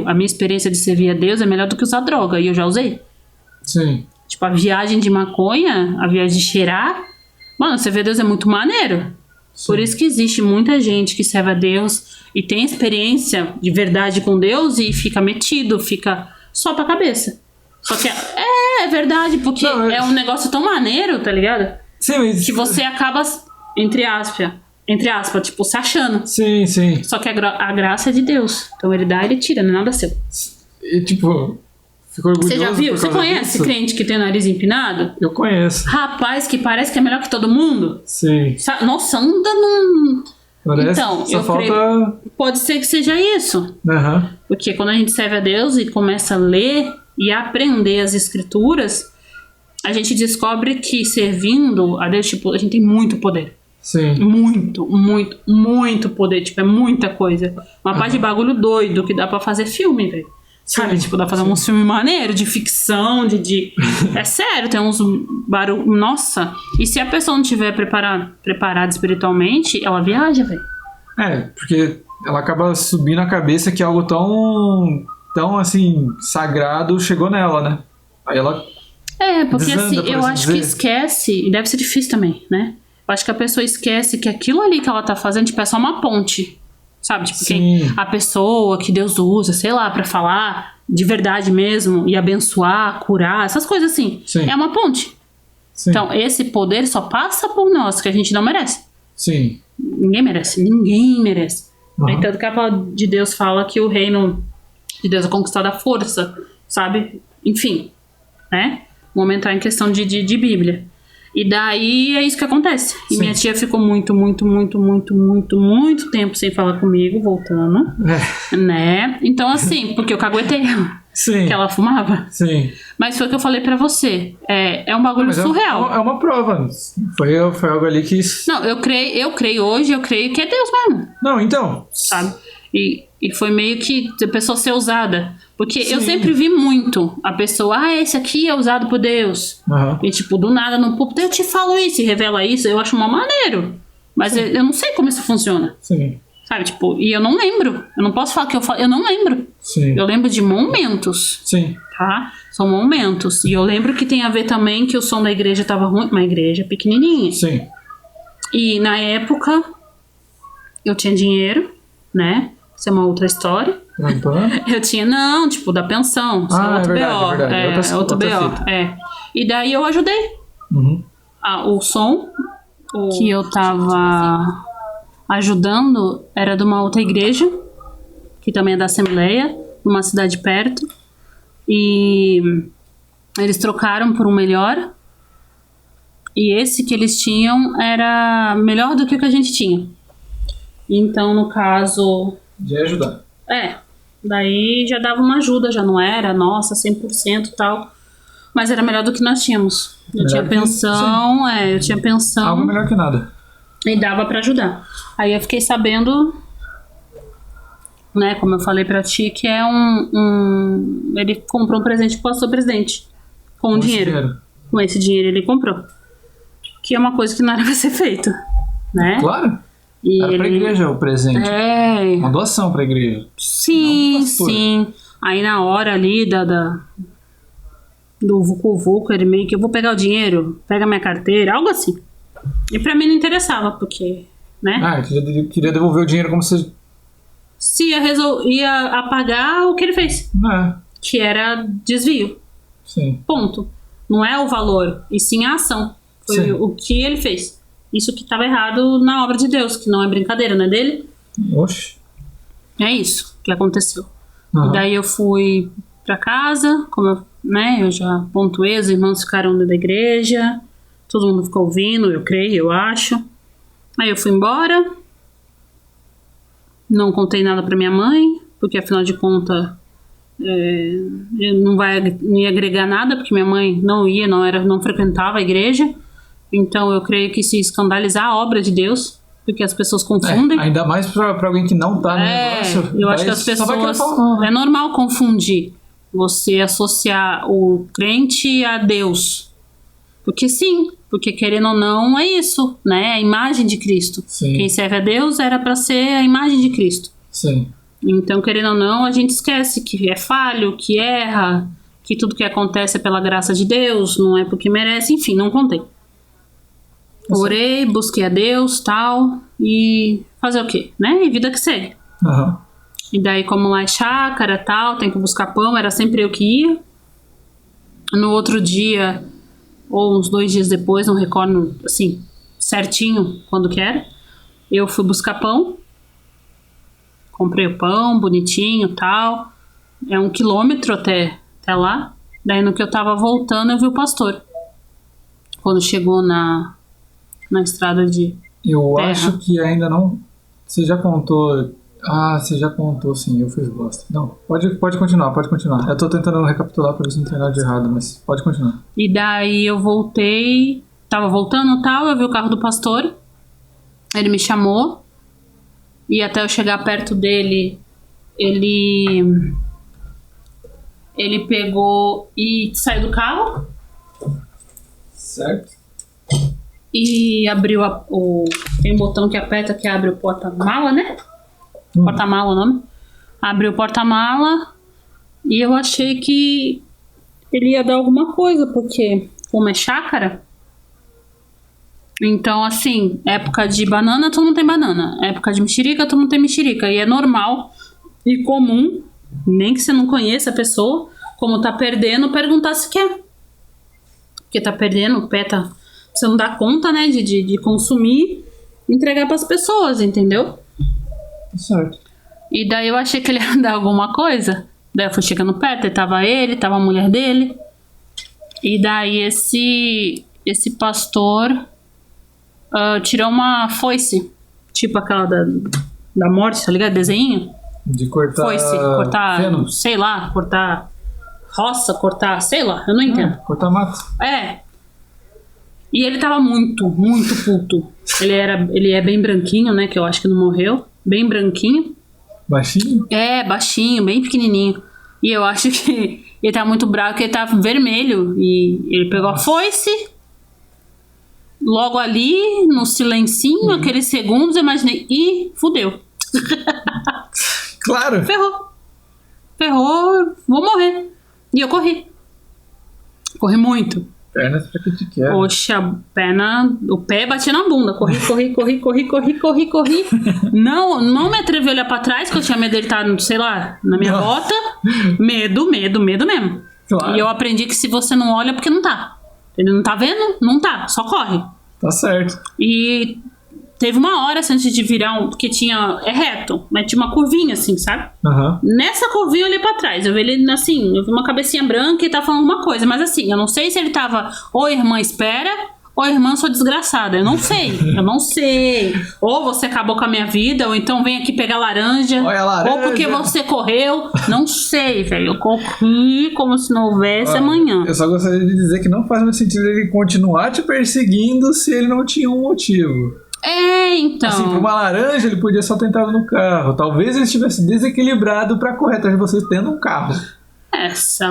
a minha experiência de servir a Deus é melhor do que usar droga. E eu já usei. Sim. Tipo, a viagem de maconha, a viagem de cheirar... Mano, servir a Deus é muito maneiro. Sim. Por isso que existe muita gente que serve a Deus e tem experiência de verdade com Deus e fica metido, fica só pra cabeça. Só que é verdade, porque é um negócio tão maneiro, tá ligado? Sim, mas... Que você acaba, entre aspas, tipo, se achando. Sim, sim. Só que a graça é de Deus. Então ele dá e ele tira, não é nada seu. E tipo... Ficou orgulhoso. Você já viu? Você conhece crente que tem o nariz empinado? Eu conheço. Rapaz, que parece que é melhor que todo mundo. Sim. Nossa, anda num... Parece, então, só falta... Pode ser que seja isso. Porque quando a gente serve a Deus e começa a ler e a aprender as escrituras, a gente descobre que servindo a Deus, tipo, a gente tem muito poder. Sim. Muito poder. Tipo, é muita coisa. Uma parte de bagulho doido que dá pra fazer filme, velho. Sabe, tipo, dá pra fazer uns filmes maneiros, de ficção, É sério, tem uns barulhos... Nossa, e se a pessoa não estiver preparada espiritualmente, ela viaja, velho. Porque ela acaba subindo a cabeça que algo tão, assim, sagrado chegou nela, né? Aí ela... porque assim, eu acho que esquece, e deve ser difícil também, né? Eu acho que a pessoa esquece que aquilo ali que ela tá fazendo, tipo, é só uma ponte. Sabe, tipo, a pessoa que Deus usa, sei lá, pra falar de verdade mesmo e abençoar, curar, essas coisas assim. Sim. É uma ponte. Sim. Então, esse poder só passa por nós, que a gente não merece. Sim. Ninguém merece. Tanto que a palavra de Deus fala que o reino de Deus é conquistado à força, sabe? Enfim, né? Vamos entrar em questão de Bíblia. E daí é isso que acontece. E minha tia ficou muito tempo sem falar comigo, voltando. Né? Então, assim, porque eu caguetei ela. Sim. Que ela fumava. Sim. Mas foi o que eu falei pra você. É um bagulho surreal. É uma prova. Foi algo ali que... Não, eu creio hoje, eu creio que é Deus mesmo. Não, então... Sabe? E foi meio que a pessoa ser usada. Porque eu sempre vi muito a pessoa, esse aqui é usado por Deus. E tipo, do nada no púlpito, eu te falo isso e revela isso, eu acho uma maneiro. Mas eu não sei como isso funciona. Sim. Sabe, tipo, e eu não lembro. Eu não posso falar que eu não lembro. Sim. Eu lembro de momentos. Sim. Tá? São momentos. E eu lembro que tem a ver também que o som da igreja tava ruim. Uma igreja pequenininha. Sim. E na época, eu tinha dinheiro, né? Isso é uma outra história. Eu tinha, não, tipo, da pensão. Isso é outro BO. É outro BO. E daí eu ajudei. O som que eu tava ajudando era de uma outra igreja, que também é da Assembleia, numa cidade perto. E eles trocaram por um melhor. E esse que eles tinham era melhor do que o que a gente tinha. Então, no caso... De ajudar. Daí já dava uma ajuda, já não era, nossa, 100% e tal. Mas era melhor do que nós tínhamos. Eu tinha pensão, eu tinha pensão. Algo melhor que nada. E dava pra ajudar. Aí eu fiquei sabendo, né, como eu falei pra ti, que é ele comprou um presente pro pastor presidente. Com dinheiro. Com esse dinheiro ele comprou. Que é uma coisa que não era pra ser feito, né? Claro. Era pra igreja o presente. Uma doação pra igreja. Sim. Aí na hora ali do vucu-vucu, ele meio que eu vou pegar o dinheiro, pega minha carteira, algo assim. E pra mim não interessava, porque, né? Queria devolver o dinheiro como se... Se ia apagar o que ele fez. Que era desvio. Sim. Ponto. Não é o valor, e sim a ação. Foi o que ele fez. Isso que estava errado na obra de Deus, que não é brincadeira, não é dele? Oxe. É isso que aconteceu. E daí eu fui pra casa, como eu já pontuei, os irmãos ficaram dentro da igreja, todo mundo ficou ouvindo, eu creio, eu acho. Aí eu fui embora, não contei nada pra minha mãe, porque afinal de contas não ia agregar nada, porque minha mãe não frequentava a igreja. Então eu creio que se escandalizar a obra de Deus, porque as pessoas confundem. Ainda mais pra alguém que não tá no negócio. Eu acho que as pessoas... É normal confundir. Você associar o crente a Deus. Porque sim, porque querendo ou não é isso, né? A imagem de Cristo. Sim. Quem serve a Deus era para ser a imagem de Cristo. Sim. Então, querendo ou não, a gente esquece que é falho, que erra, que tudo que acontece é pela graça de Deus, não é porque merece, enfim, não contei. Orei, busquei a Deus, tal, e fazer o quê, né? E vida que segue. Uhum. E daí, como lá é chácara, tal, tem que buscar pão, era sempre eu que ia. No outro dia, ou uns 2 dias depois, não recordo, assim, certinho quando que era, eu fui buscar pão. Comprei o pão, bonitinho, tal. É 1 quilômetro até lá. Daí, no que eu tava voltando, eu vi o pastor. Quando chegou na estrada de Eu terra. acho que ainda não... Você já contou... você já contou, sim, eu fiz bosta. Não, pode continuar. Eu tô tentando recapitular pra ver se não tem nada de errado, mas pode continuar. E daí eu voltei, tava voltando e tal, eu vi o carro do pastor, ele me chamou, e até eu chegar perto dele, ele pegou e saiu do carro, Certo. e abriu tem um botão que aperta que abre o porta-mala, né? Porta-mala o nome. Abriu o porta-mala e eu achei que ele ia dar alguma coisa, porque como é chácara, então assim, época de banana, todo mundo tem banana. Época de mexerica, todo mundo tem mexerica. E é normal e comum, nem que você não conheça a pessoa, como tá perdendo, perguntar se quer. Porque tá perdendo, o pé tá... Você não dá conta, né, de consumir, entregar pras pessoas, entendeu? Certo. E daí eu achei que ele ia dar alguma coisa. Daí eu fui chegando perto, tava a mulher dele. E daí esse pastor tirou uma foice, tipo aquela da morte, tá ligado? Desenho. De cortar... Foice, cortar, feno. sei lá, cortar roça, cortar, sei lá, eu não entendo. Cortar mato. E ele tava muito, muito puto. Ele é bem branquinho, né, que eu acho que não morreu. Bem branquinho. Baixinho? Baixinho, bem pequenininho. E eu acho que ele tá muito bravo, porque ele tá vermelho. E ele pegou a foice. Logo ali, no silencinho, aqueles segundos, eu imaginei, fudeu. Claro. Ferrou, vou morrer. E eu corri. Corri muito. Pernas pra que te quer. Poxa, o pé batia na bunda. Corri. Não me atrevi a olhar pra trás, porque eu tinha medo dele estar, sei lá, na minha bota. Medo mesmo. Claro. E eu aprendi que se você não olha, é porque não tá. Ele não tá vendo? Não tá, só corre. Tá certo. E teve uma hora assim, antes de virar que tinha... É reto, mas tinha uma curvinha assim, sabe? Uhum. Nessa curvinha eu olhei pra trás. Eu vi ele assim, eu vi uma cabecinha branca e tava falando alguma coisa. Mas assim, eu não sei se ele tava... Ou irmã, espera... Ou irmã, sou desgraçada. Eu não sei. Ou você acabou com a minha vida, ou então vem aqui pegar laranja. Olha a laranja. Ou porque você correu. Não sei, velho. Eu corri como se não houvesse amanhã. Eu só gostaria de dizer que não faz mais sentido ele continuar te perseguindo se ele não tinha um motivo. Então. Assim, pra uma laranja, ele podia só ter entrado no carro. Talvez ele estivesse desequilibrado pra correr atrás de vocês tendo um carro. Talvez.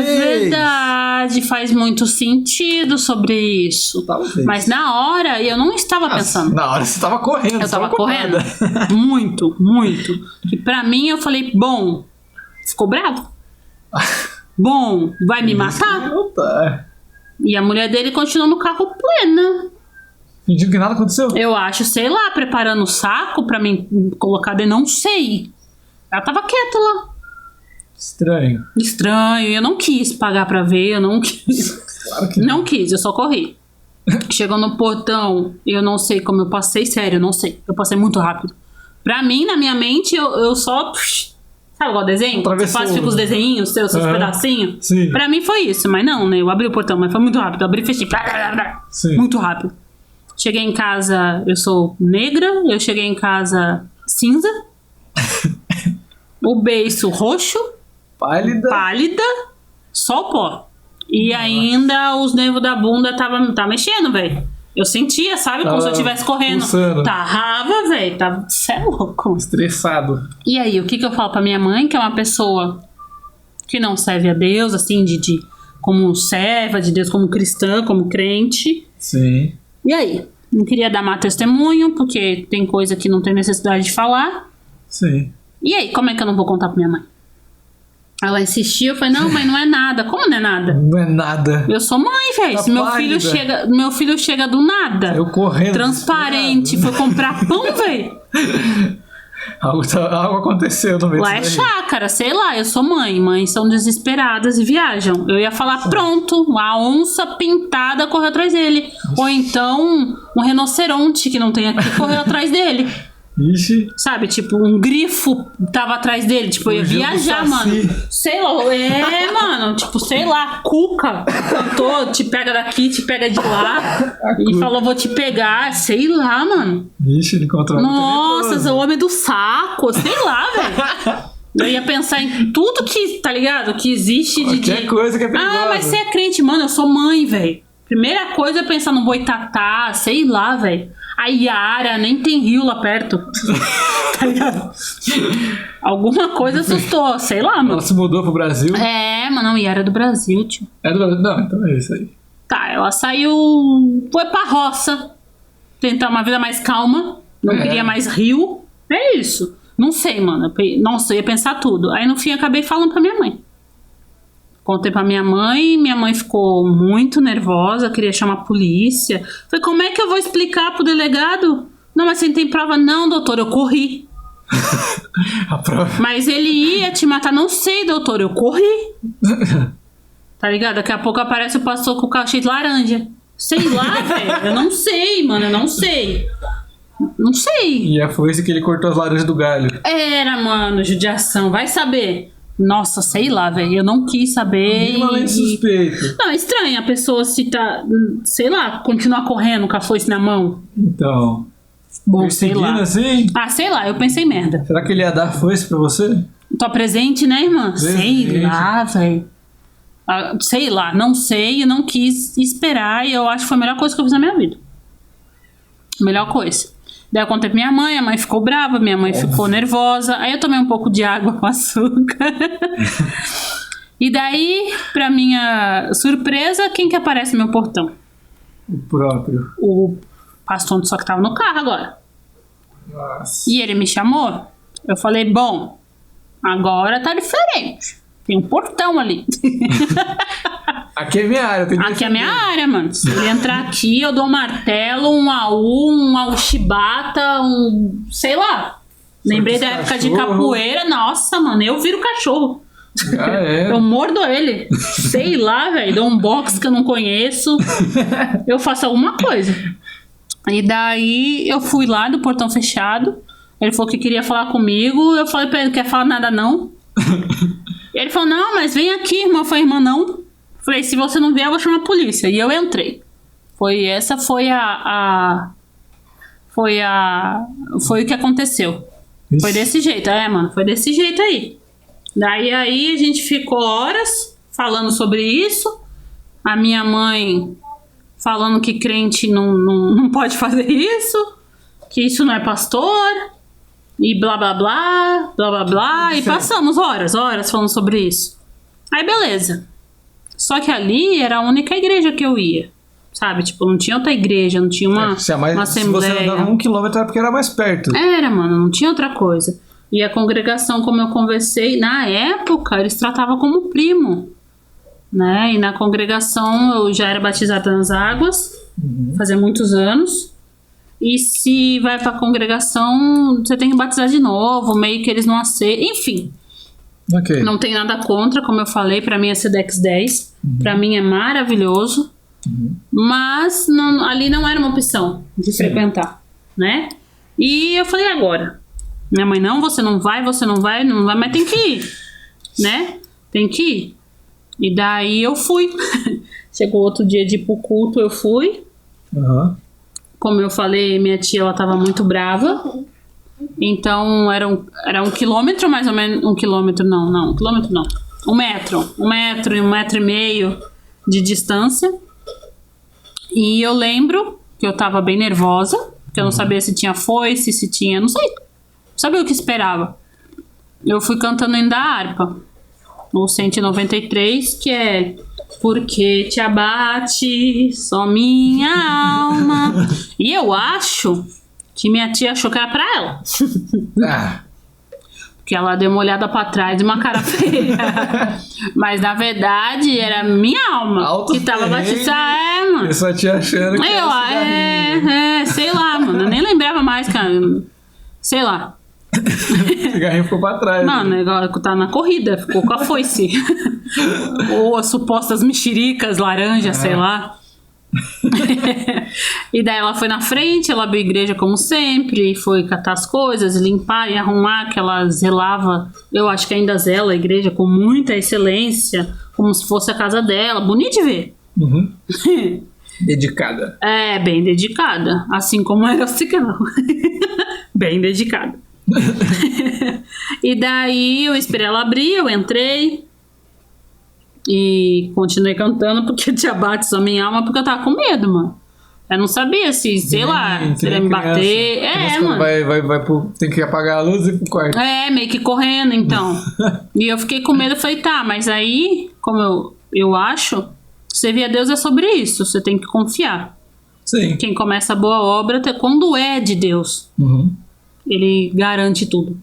Verdade, faz muito sentido sobre isso. Talvez. Mas na hora eu não estava pensando. Na hora você tava correndo. Eu tava correndo. Muito. E pra mim eu falei, bom, ficou bravo. Bom, vai me matar. E a mulher dele continuou no carro plena. Fingindo que nada aconteceu? Eu acho, sei lá, preparando o saco pra mim colocar dentro, não sei. Ela tava quieta lá. Estranho. Eu não quis pagar pra ver, eu não quis. Claro que não quis, eu só corri. Chegou no portão, eu não sei como eu passei, sério, eu não sei. Eu passei muito rápido. Pra mim, na minha mente, eu só... Sabe igual desenho? Você faz os desenhinhos, seus pedacinhos? Sim. Pra mim foi isso, mas não, né? Eu abri o portão, mas foi muito rápido. Eu abri e fechei. Sim. Muito rápido. Cheguei em casa, eu sou negra, eu cheguei em casa cinza. O beiço roxo. Pálida. Só o pó. E ainda os nervos da bunda tá mexendo, velho. Eu sentia, sabe? Como se eu estivesse correndo. Pulsando. Tava, velho. Cê é louco. Estressado. E aí, o que eu falo pra minha mãe, que é uma pessoa que não serve a Deus, assim, como serva de Deus, como cristã, como crente. Sim. E aí? Não queria dar má testemunho, porque tem coisa que não tem necessidade de falar. Sim. E aí, como é que eu não vou contar pra minha mãe? Ela insistiu, eu falei, não, mãe, não é nada. Como não é nada? Não é nada. Eu sou mãe, velho. Tá Se meu pálida. filho chega do nada. Eu correndo. Transparente, foi comprar pão, velho. Algo aconteceu no meio Lá é disso daí. chácara, sei lá, eu sou mãe. Mães são desesperadas e viajam. Eu ia falar, pronto, a onça pintada correu atrás dele. Ou então, um rinoceronte que não tem aqui correu atrás dele. Ixi. Sabe, tipo, um grifo tava atrás dele. Tipo, eu ia Fugiu do viajar, Saci. mano. Sei lá, mano. Tipo, sei lá, Cuca cantou, te pega daqui, te pega de lá. E falou, vou te pegar. Sei lá, mano. Ixi, ele encontrou Nossa, o homem do saco. Sei lá, velho. Eu ia pensar em tudo que, tá ligado? Que existe de... Qualquer coisa que é perigosa. Ah, mas você é crente, mano. Eu sou mãe, velho. Primeira coisa é pensar no boitatá, sei lá, velho. A Yara, nem tem rio lá perto. Tá ligado? Alguma coisa assustou, sei lá, mano. Ela se mudou pro Brasil. É, mano, a Yara é do Brasil, tio. É do Brasil? Não, então é isso aí. Tá, ela saiu, foi pra roça, tentar uma vida mais calma, não queria mais rio. É isso. Não sei, mano. Nossa, eu ia pensar tudo. Aí no fim eu acabei falando pra minha mãe. Contei pra minha mãe ficou muito nervosa, queria chamar a polícia. Falei, como é que eu vou explicar pro delegado? Não, mas você não tem prova? Não, doutor, eu corri. A prova. Mas ele ia te matar. Não sei, doutor, eu corri. Tá ligado? Daqui a pouco aparece o pastor com o carro cheio de laranja. Sei lá, velho. Eu não sei, mano, eu não sei. Não sei. E a foice que ele cortou as laranjas do galho. Era, mano, judiação. Vai saber. Nossa, sei lá, velho. Eu não quis saber. Minimamente suspeito. Não, é estranho a pessoa se tá, sei lá, continuar correndo com a foice na mão. Então. Bom, sei lá. Assim? Ah, sei lá, eu pensei merda. Será que ele ia dar foice pra você? Tô presente, né, irmã? Presente. Sei lá, velho. Ah, sei lá, não sei, eu não quis esperar e eu acho que foi a melhor coisa que eu fiz na minha vida. Melhor coisa. Daí eu contei pra minha mãe, a mãe ficou brava, minha mãe ficou nervosa. Aí eu tomei um pouco de água com açúcar. E daí, pra minha surpresa, quem que aparece no meu portão? O próprio. O pastor, só que tava no carro agora. Nossa. E ele me chamou. Eu falei, bom, agora tá diferente. Tem um portão ali. Aqui é minha área. Eu tenho que Aqui é a minha defender. área, mano. Se ele entrar aqui, eu dou um martelo, um AU, um chibata, um... sei lá. Lembrei da época de cachorro. capoeira. Nossa, mano, eu viro cachorro. Ah, é? Eu mordo ele. Sei lá, velho. Dou um box que eu não conheço. Eu faço alguma coisa. E daí eu fui lá do portão fechado. Ele falou que queria falar comigo. Eu falei pra ele, não quer falar nada não? E ele falou, não, mas vem aqui, irmã. Eu falei, irmã, não. Falei, se você não vier, eu vou chamar a polícia. E eu entrei. Foi o que aconteceu. Ixi. Foi desse jeito, mano. Foi desse jeito aí. Daí a gente ficou horas falando sobre isso. A minha mãe falando que crente não pode fazer isso. Que isso não é pastor. E blá blá blá, blá blá blá. E passamos horas falando sobre isso. Aí beleza. Só que ali era a única igreja que eu ia. Sabe? Tipo, não tinha outra igreja, não tinha uma Se assembleia. você andava 1 quilômetro era porque era mais perto. Era, mano, não tinha outra coisa. E a congregação, como eu conversei, na época, eles tratavam como primo. Né? E na congregação eu já era batizada nas águas, fazia muitos anos. E se vai pra congregação, você tem que batizar de novo, meio que eles não aceitam. Enfim, Ok. não tem nada contra, como eu falei, pra mim é Sedex 10. Pra mim é maravilhoso. Mas ali não era uma opção de frequentar, né? E eu falei, agora? Minha mãe, não, você não vai, mas tem que ir, né? Tem que ir. E daí eu fui. Chegou outro dia de ir pro culto, eu fui. Aham. Como eu falei, minha tia, ela tava muito brava. Então, era 1 quilômetro, mais ou menos. 1 quilômetro, não. 1 quilômetro, não. 1 metro. 1 metro e 1,5 metro de distância. E eu lembro que eu tava bem nervosa, que eu não sabia se tinha foice, se tinha... Não sei. Não sabia o que esperava. Eu fui cantando ainda a harpa. O 193, que é... Porque te abate só minha alma. E eu acho que minha tia achou que era pra ela. Porque ela deu uma olhada pra trás de uma cara feia. Mas na verdade era minha alma Alto que tava batida. Mano. Eu só tinha achando que sei lá, mano. Eu nem lembrava mais, cara. Sei lá. O cigarrinho ficou pra trás. Mano, agora tá na corrida, ficou com a foice. Ou as supostas mexericas, laranja, sei lá. E daí ela foi na frente, ela abriu a igreja como sempre, foi catar as coisas, limpar e arrumar, que ela zelava, eu acho que ainda zela a igreja com muita excelência, como se fosse a casa dela, bonito de ver. Uhum. Dedicada. É, bem dedicada, assim como era o cigarro. Bem dedicada. E daí eu esperei ela abrir, eu entrei e continuei cantando porque te abate só minha alma, porque eu tava com medo, mano. Eu não sabia se, sei lá, se ele ia me bater. Mano. Tem que apagar a luz e ir pro quarto. Meio que correndo, então. E eu fiquei com medo, eu falei, tá, mas aí, como eu acho, servir a Deus é sobre isso, você tem que confiar. Sim. Quem começa a boa obra, quando é de Deus, ele garante tudo.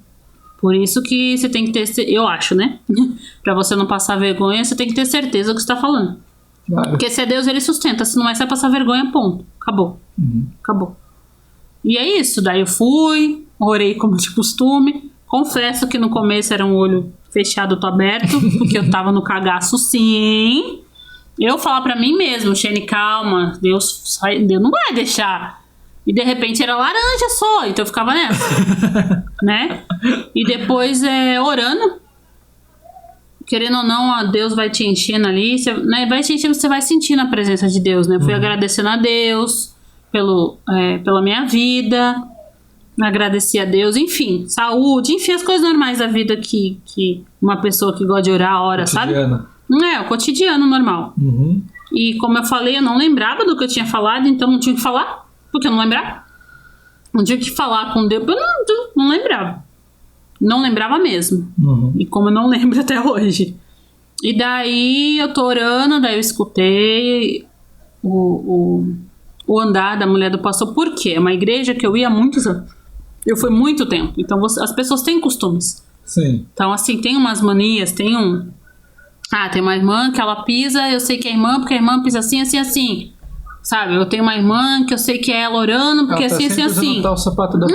Por isso que você tem que ter, eu acho, né? Pra você não passar vergonha, você tem que ter certeza do que você tá falando. Claro. Porque se é Deus, ele sustenta. Se não é, você vai passar vergonha, ponto. Acabou. Acabou. E é isso. Daí eu fui, orei como de costume. Confesso que no começo era um olho fechado, outro aberto, porque eu tava no cagaço, sim. Eu falar pra mim mesmo, Shane, calma, Deus não vai deixar. E de repente era laranja só, então eu ficava nessa, né? E depois orando, querendo ou não, Deus vai te enchendo ali, vai te enchendo, você vai sentindo a presença de Deus, né? Eu fui agradecendo a Deus pela minha vida, agradeci a Deus, enfim, saúde, enfim, as coisas normais da vida que uma pessoa que gosta de orar ora, sabe? O cotidiano normal. E como eu falei, eu não lembrava do que eu tinha falado, então não tinha que falar. Porque eu não lembrava. Não tinha que falar com Deus, eu não lembrava. Não lembrava mesmo. E como eu não lembro até hoje. E daí eu tô orando, daí eu escutei o andar da mulher do pastor. Por quê? É uma igreja que eu ia há muitos anos. Eu fui muito tempo. Então as pessoas têm costumes. Sim. Então assim, tem umas manias, tem uma irmã que ela pisa, eu sei que é irmã, porque a irmã pisa assim, assim, assim. Sabe, eu tenho uma irmã que eu sei que é ela orando, porque ela tá assim, assim. O sapato da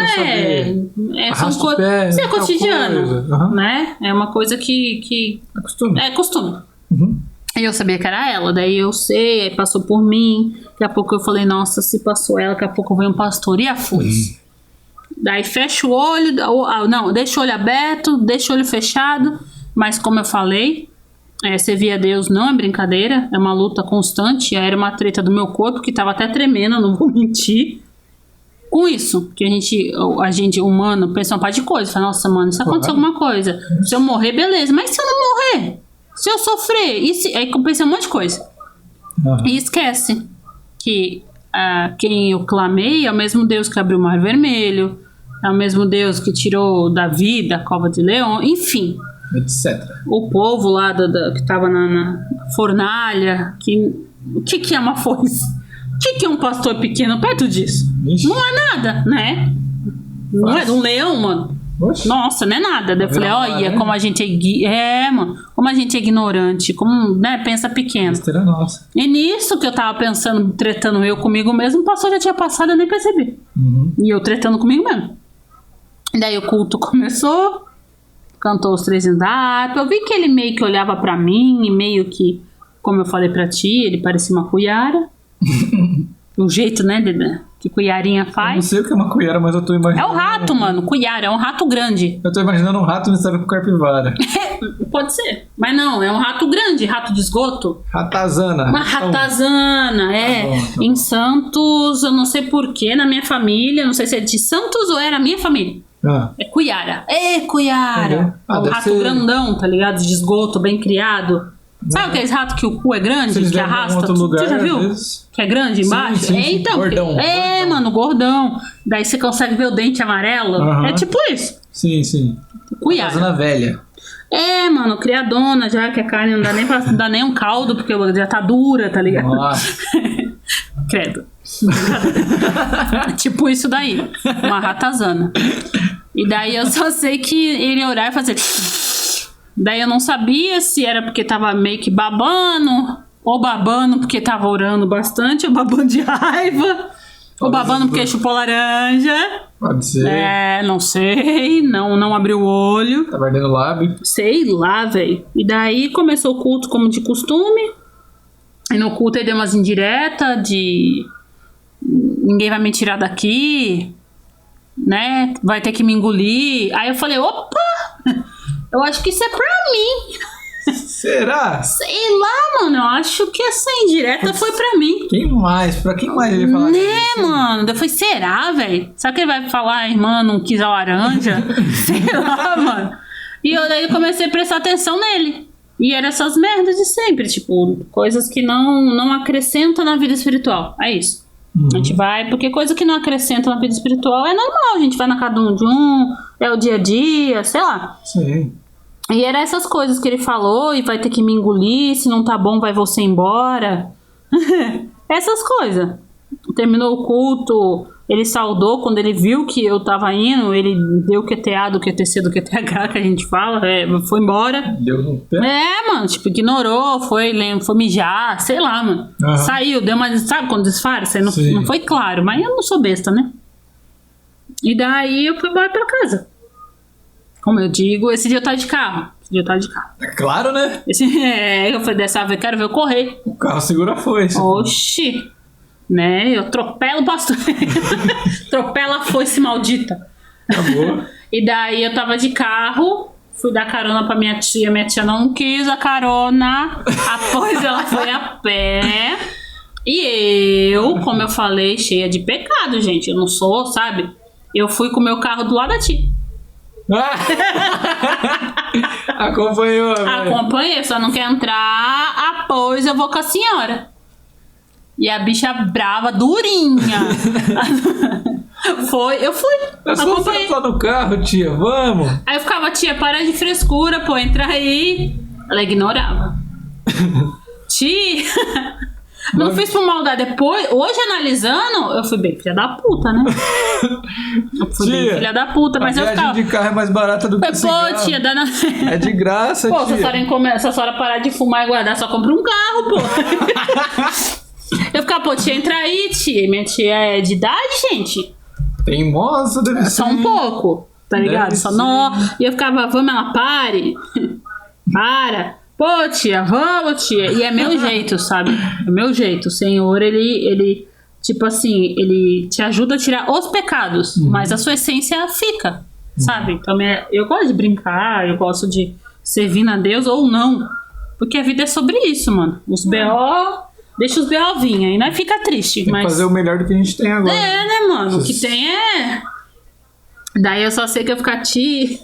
são coisas. Isso é cotidiano, né? É uma coisa que é costume. É costume. E eu sabia que era ela, daí eu sei, aí passou por mim. Daqui a pouco eu falei, nossa, se passou ela, daqui a pouco vem um pastor e a foice. Daí fecha o olho, não, deixa o olho aberto, deixa o olho fechado, mas como eu falei. Servir a Deus não é brincadeira, é uma luta constante. Era uma treta do meu corpo que tava até tremendo, não vou mentir. Com isso, que a gente humano pensa uma parte de coisa. Fala, nossa, mano, se acontecer alguma coisa, se eu morrer, beleza, mas se eu não morrer, se eu sofrer, aí eu pensei um monte de coisa. E esquece que quem eu clamei é o mesmo Deus que abriu o Mar Vermelho, é o mesmo Deus que tirou Davi da cova de leão, enfim. Etc. O povo lá que tava na fornalha, o que é uma foice? O que é um pastor pequeno perto disso? Ixi. Não é nada, né? Não é um leão, mano. Oxe. Nossa, não é nada. Daí eu falei, olha, como a gente mano, como a gente é ignorante, como, né, pensa pequeno. Nossa. E nisso que eu tava pensando, tretando eu comigo mesmo, o pastor já tinha passado, eu nem percebi. E eu tretando comigo mesmo. Daí o culto começou, cantou os 3 hinos da harpa. Eu vi que ele meio que olhava pra mim e meio que, como eu falei pra ti, ele parecia uma cuiara. O jeito, né, que cuiarinha faz. Eu não sei o que é uma cuiara, mas eu tô imaginando. É o rato, mano. Cuiara, é um rato grande. Eu tô imaginando um rato misturado com capivara. Pode ser. Mas não, é um rato grande, rato de esgoto. Ratazana. Uma ratazana, Tá em Santos, eu não sei porquê, na minha família, não sei se é de Santos ou é na minha família. É cuiara. Cuiara. O rato grandão, tá ligado? De esgoto, bem criado. Sabe aqueles ratos que o cu é grande, que arrasta? Lugar, você já viu? Que é grande embaixo? Sim, Então, gordão. Mano, gordão. Daí você consegue ver o dente amarelo. É tipo isso. Sim. Cuiabá. Fazenda velha. Mano, criadona já, que a carne não dá nem um caldo, porque já tá dura, tá ligado? Nossa. Credo. Tipo isso daí. Uma ratazana. E daí eu só sei que ele ia orar e fazer... Daí eu não sabia se era porque tava meio que babando, ou babando porque tava orando bastante, ou babando de raiva, ou babando porque chupou laranja. Pode ser. Não sei, não abriu o olho. Tá perdendo o lábio. Sei lá, velho. E daí começou o culto como de costume. E no culto ele deu umas indiretas de... Ninguém vai me tirar daqui, né? Vai ter que me engolir. Aí eu falei, opa! Eu acho que isso é pra mim. Será? Sei lá, mano. Eu acho que essa indireta foi pra mim. Pra quem mais ele ia falar isso? Mano? Eu falei, será, velho? Será que ele vai falar, irmã, não quis a laranja? Sei lá, mano. E daí eu comecei a prestar atenção nele. E eram essas merdas de sempre. Tipo, coisas que não acrescentam na vida espiritual. É isso. A gente vai, porque coisa que não acrescenta na vida espiritual é normal. A gente vai na cada um de um, é o dia a dia, sei lá. Sim. E era essas coisas que ele falou, e vai ter que me engolir, se não tá bom vai você embora. Essas coisas. Terminou o culto, ele saudou, quando ele viu que eu tava indo, ele deu o QTA do QTC do QTH, que a gente fala, foi embora. Deu um tempo? Mano, tipo, ignorou, foi mijar, sei lá, mano. Saiu, deu uma... Sabe quando disfarça? Não foi claro, mas eu não sou besta, né? E daí eu fui embora pra casa. Como eu digo, esse dia eu tava de carro. É claro, né? Eu falei, dessa vez quero ver eu correr. O carro segura a foice. Oxi. Né? Eu atropelo o pastor. Atropela a foice maldita. Acabou. E daí eu tava de carro, fui dar carona pra minha tia não quis a carona. Após ela foi a pé. E eu, como eu falei, cheia de pecado, gente. Eu não sou, sabe? Eu fui com o meu carro do lado da tia. Acompanhou, velho. Acompanhei, só não quer entrar. Após eu vou com a senhora. E a bicha brava, durinha. Eu fui. Acompanhei. Você tá no carro, tia, vamos. Aí eu ficava, tia, para de frescura, pô, entra aí. Ela ignorava. Tia... Não fiz por maldade. Depois, hoje analisando, eu fui bem filha da puta, né? Eu fui bem filha da puta, mas eu ficava... A viagem de carro é mais barata do que cigarro. Pô, tia, dá É de graça, pô, tia. Se a senhora parar de fumar e guardar, só compra um carro, pô. Eu ficava, pô, tia, entra aí, tia. Minha tia é de idade, gente. Teimosa, deve ser. Só um pouco, tá ligado? Só não. E eu ficava, vamos, ela pare. Para. Pô, tia, vamos, tia. E é meu jeito, sabe? É meu jeito. O Senhor, ele tipo assim, ele te ajuda a tirar os pecados, mas a sua essência fica, sabe? Então, eu gosto de brincar, eu gosto de servir a Deus ou não. Porque a vida é sobre isso, mano. Os B.O., deixa os B.O. vir, aí nós fica triste. Tem que fazer o melhor do que a gente tem agora. É, né, mano? O que tem é... Daí eu só sei que eu ficar, tia...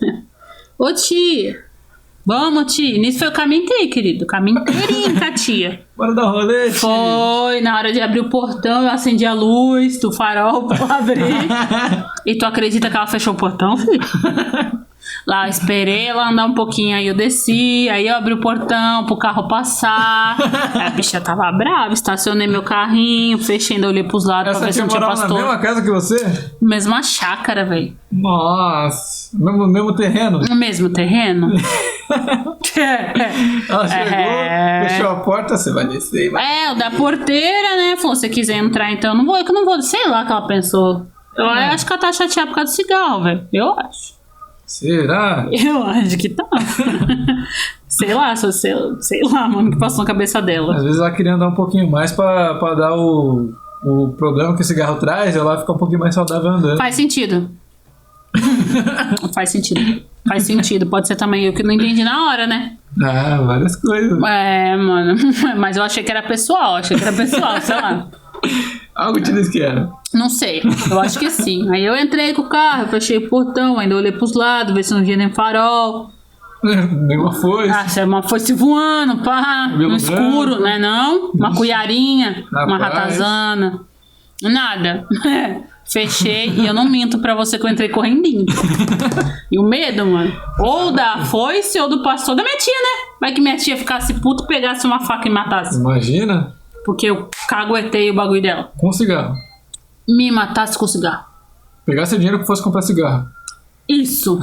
Ô, tia... Vamos, tia. Nisso foi o caminho inteiro, querido. O caminho inteirinho com a tia. Bora dar um rolê, tia. Foi. Na hora de abrir o portão, eu acendi a luz do farol pra ela abrir. E tu acredita que ela fechou o portão, filho? Lá eu esperei ela andar um pouquinho, aí eu desci, aí eu abri o portão pro carro passar. Aí a bicha tava brava, estacionei meu carrinho, fechei, ainda olhei pros lados pra ver se não tinha pastor. Na mesma casa que você? Mesma chácara, velho. Nossa, mesmo terreno? No mesmo terreno? Ela chegou, fechou a porta, você vai descer. Vai. O da porteira, né? Falou, se você quiser entrar, então eu não vou, sei lá o que ela pensou. Eu acho que ela tá chateada por causa do cigarro, velho. Eu acho. Será? Eu acho que tá. sei lá, mano, o que passou na cabeça dela. Às vezes ela queria andar um pouquinho mais pra dar o problema que o cigarro traz, ela fica um pouquinho mais saudável andando. Faz sentido. Faz sentido. Pode ser também eu que não entendi na hora, né? Várias coisas. Mano. Mas eu achei que era pessoal, sei lá. Algo te disse que era. Não sei, eu acho que sim. Aí eu entrei com o carro, fechei o portão, ainda olhei pros lados, ver se não via nem farol. Nenhuma foice. Ah, se é uma foice voando, pá, Cabelo no escuro, branco. né não? Uma cuiarinha, uma Rapaz. ratazana. Nada. Fechei e eu não minto pra você que eu entrei correndinho. E o medo, mano, ou da foice ou do pastor da minha tia, né? Vai que minha tia ficasse puta e pegasse uma faca e matasse. Imagina, Porque eu caguetei o bagulho dela. com cigarro. Me matasse com cigarro. Pegasse o dinheiro que fosse comprar cigarro. Isso.